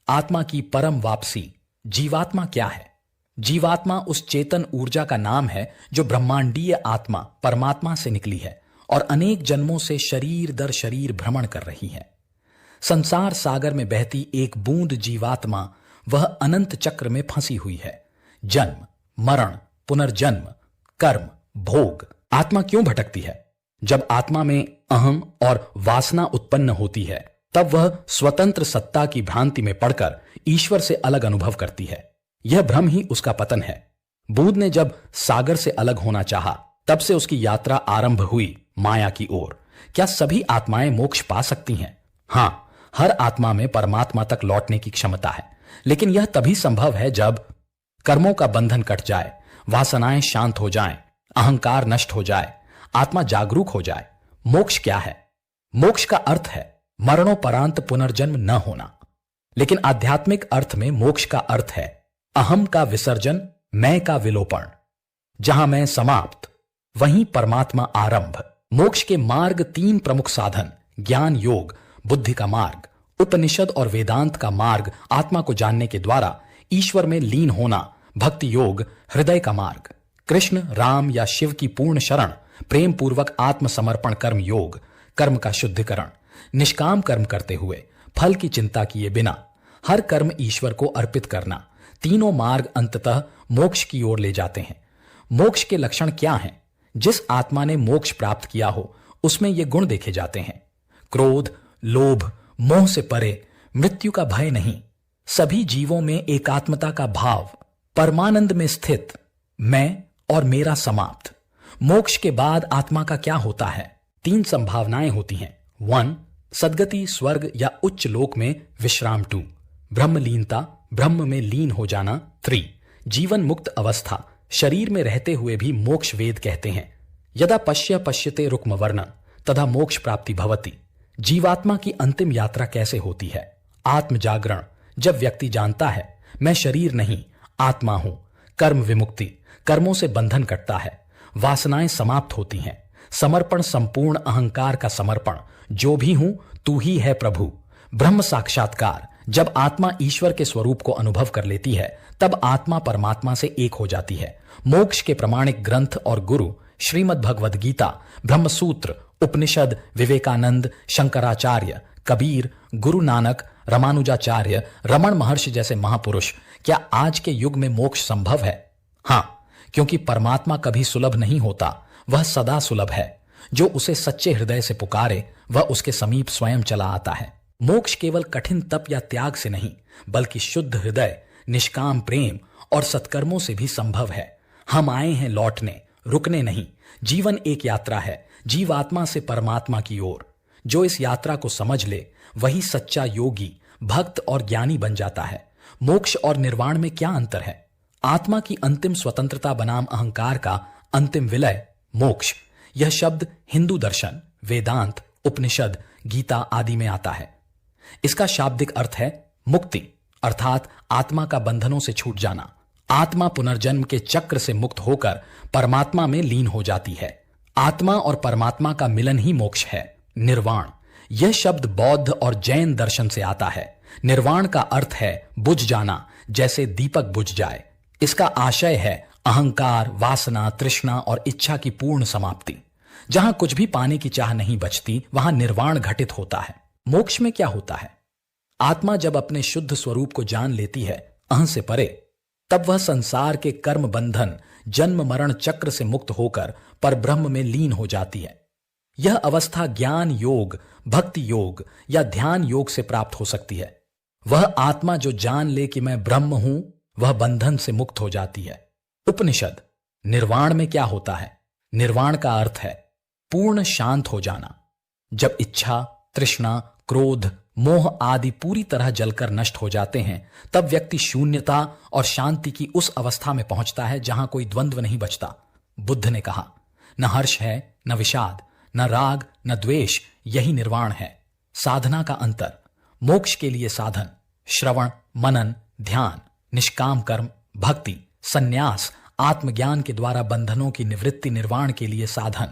आत्मा की परम वापसी। जीवात्मा क्या है? जीवात्मा उस चेतन ऊर्जा का नाम है जो ब्रह्मांडीय आत्मा परमात्मा से निकली है और अनेक जन्मों से शरीर दर शरीर भ्रमण कर रही है। संसार सागर में बहती एक बूंद जीवात्मा वह अनंत चक्र में फंसी हुई है। जन्म, मरण, पुनर्जन्म, कर्म, भोग। आत्मा क्यों भटकती है? जब आत्मा में अहम और वासना उत्पन्न होती है तब वह स्वतंत्र सत्ता की भ्रांति में पड़कर ईश्वर से अलग अनुभव करती है। यह भ्रम ही उसका पतन है। बूंद ने जब सागर से अलग होना चाहा तब से उसकी यात्रा आरंभ हुई माया की ओर। क्या सभी आत्माएं मोक्ष पा सकती हैं? हाँ, हर आत्मा में परमात्मा तक लौटने की क्षमता है, लेकिन यह तभी संभव है जब कर्मों का बंधन कट जाए, वासनाएं शांत हो जाएं, अहंकार नष्ट हो जाए, आत्मा जागरूक हो जाए। मोक्ष क्या है? मोक्ष का अर्थ है मरणोपरांत पुनर्जन्म न होना, लेकिन आध्यात्मिक अर्थ में मोक्ष का अर्थ है अहम का विसर्जन, मैं का विलोपन। जहां मैं समाप्त वहीं परमात्मा आरंभ। मोक्ष के मार्ग तीन प्रमुख साधन, ज्ञान योग, बुद्धि का मार्ग, उपनिषद और वेदांत का मार्ग आत्मा को जानने के द्वारा ईश्वर में लीन होना, भक्ति योग, हृदय का मार्ग, कृष्ण, राम या शिव की पूर्ण शरण, प्रेम पूर्वक आत्मसमर्पण कर्म योग, कर्म का शुद्धिकरण, निष्काम कर्म करते हुए फल की चिंता किए बिना हर कर्म ईश्वर को अर्पित करना। तीनों मार्ग अंततः मोक्ष की ओर ले जाते हैं। मोक्ष के लक्षण क्या हैं? जिस आत्मा ने मोक्ष प्राप्त किया हो उसमें ये गुण देखे जाते हैं। क्रोध, लोभ, मोह से परे, मृत्यु का भय नहीं, सभी जीवों में एकात्मता का भाव, परमानंद में स्थित, मैं और मेरा समाप्त। मोक्ष के बाद आत्मा का क्या होता है? तीन संभावनाएं होती हैं। 1. सद्गति, स्वर्ग या उच्च लोक में विश्राम। 2. ब्रह्मलीनता, ब्रह्म में लीन हो जाना। 3. जीवन मुक्त अवस्था, शरीर में रहते हुए भी मोक्ष वेद कहते हैं। यदा पश्यते रुक्म वर्णन तथा मोक्ष प्राप्ति भवति। जीवात्मा की अंतिम यात्रा कैसे होती है? आत्म जागरण, जब व्यक्ति जानता है मैं शरीर नहीं आत्मा हूं। कर्म विमुक्ति, कर्मों से बंधन कटता है, वासनाएं समाप्त होती हैं। समर्पण, संपूर्ण अहंकार का समर्पण, जो भी हूं तू ही है प्रभु। ब्रह्म साक्षात्कार, जब आत्मा ईश्वर के स्वरूप को अनुभव कर लेती है तब आत्मा परमात्मा से एक हो जाती है। मोक्ष के प्रमाणिक ग्रंथ और गुरु श्रीमद् भगवद गीता, ब्रह्मसूत्र, उपनिषद, विवेकानंद, शंकराचार्य, कबीर, गुरु नानक, रामानुजाचार्य, रमण महर्षि जैसे महापुरुष। क्या आज के युग में मोक्ष संभव है? हाँ, क्योंकि परमात्मा कभी सुलभ नहीं होता, वह सदा सुलभ है। जो उसे सच्चे हृदय से पुकारे वह उसके समीप स्वयं चला आता है। मोक्ष केवल कठिन तप या त्याग से नहीं, बल्कि शुद्ध हृदय, निष्काम प्रेम और सत्कर्मों से भी संभव है। हम आए हैं लौटने, रुकने नहीं। जीवन एक यात्रा है, जीवात्मा से परमात्मा की ओर। जो इस यात्रा को समझ ले वही सच्चा योगी, भक्त और ज्ञानी बन जाता है। मोक्ष और निर्वाण में क्या अंतर है? आत्मा की अंतिम स्वतंत्रता बनाम अहंकार का अंतिम विलय, मोक्ष। यह शब्द हिंदू दर्शन, वेदांत, उपनिषद, गीता आदि में आता है। इसका शाब्दिक अर्थ है मुक्ति, अर्थात आत्मा का बंधनों से छूट जाना। आत्मा पुनर्जन्म के चक्र से मुक्त होकर परमात्मा में लीन हो जाती है। आत्मा और परमात्मा का मिलन ही मोक्ष है, निर्वाण। यह शब्द बौद्ध और जैन दर्शन से आता है। निर्वाण का अर्थ है बुझ जाना, जैसे दीपक बुझ जाए। इसका आशय है अहंकार, वासना, तृष्णा और इच्छा की पूर्ण समाप्ति। जहां कुछ भी पाने की चाह नहीं बचती, वहां निर्वाण घटित होता है। मोक्ष में क्या होता है? आत्मा जब अपने शुद्ध स्वरूप को जान लेती है, अहं से परे, तब वह संसार के कर्म बंधन, जन्म मरण चक्र से मुक्त होकर परब्रह्म में लीन हो जाती है। यह अवस्था ज्ञान योग, भक्ति योग या ध्यान योग से प्राप्त हो सकती है। वह आत्मा जो जान ले कि मैं ब्रह्म हूं, वह बंधन से मुक्त हो जाती है। उपनिषद निर्वाण में क्या होता है? निर्वाण का अर्थ है पूर्ण शांत हो जाना। जब इच्छा, तृष्णा, क्रोध, मोह आदि पूरी तरह जलकर नष्ट हो जाते हैं, तब व्यक्ति शून्यता और शांति की उस अवस्था में पहुंचता है जहां कोई द्वंद्व नहीं बचता। बुद्ध ने कहा, न हर्ष है, न विषाद, न राग, न द्वेष, यही निर्वाण है। साधना का अंतर। मोक्ष के लिए साधन श्रवण, मनन, ध्यान, निष्काम कर्म, भक्ति, संन्यास, आत्मज्ञान के द्वारा बंधनों की निवृत्ति, निर्वाण के लिए साधन।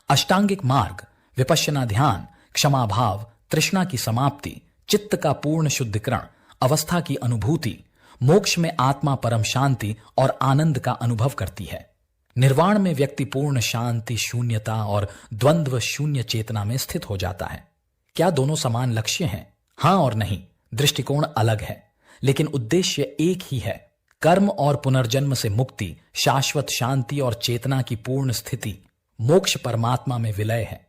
अष्टांगिक मार्ग, विपश्यना ध्यान, क्षमा भाव, तृष्णा की समाप्ति, चित्त का पूर्ण शुद्धिकरण, अवस्था की अनुभूति। मोक्ष में आत्मा परम शांति और आनंद का अनुभव करती है। निर्वाण में व्यक्ति पूर्ण शांति, शून्यता और द्वंद्व शून्य चेतना में स्थित हो जाता है। क्या दोनों समान लक्ष्य हैं? हां और नहीं, दृष्टिकोण अलग है, लेकिन उद्देश्य एक ही है। कर्म और पुनर्जन्म से मुक्ति, शाश्वत शांति और चेतना की पूर्ण स्थिति। मोक्ष परमात्मा में विलय है।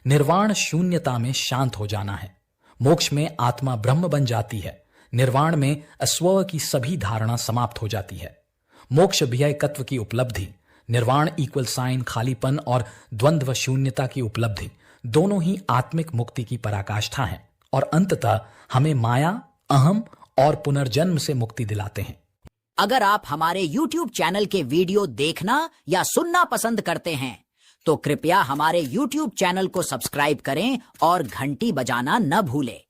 निर्वाण शून्यता में शांत हो जाना है। मोक्ष में आत्मा ब्रह्म बन जाती है। निर्वाण में अस्व की सभी धारणा समाप्त हो जाती है। मोक्ष भयकत्व की उपलब्धि, निर्वाण इक्वल साइन खालीपन और द्वंद्व शून्यता की उपलब्धि, दोनों ही आत्मिक मुक्ति की पराकाष्ठा हैं और अंततः हमें माया, अहम और पुनर्जन्म से मुक्ति दिलाते हैं। अगर आप हमारे YouTube चैनल के वीडियो देखना या सुनना पसंद करते हैं, तो कृपया हमारे YouTube चैनल को सब्सक्राइब करें और घंटी बजाना न भूलें।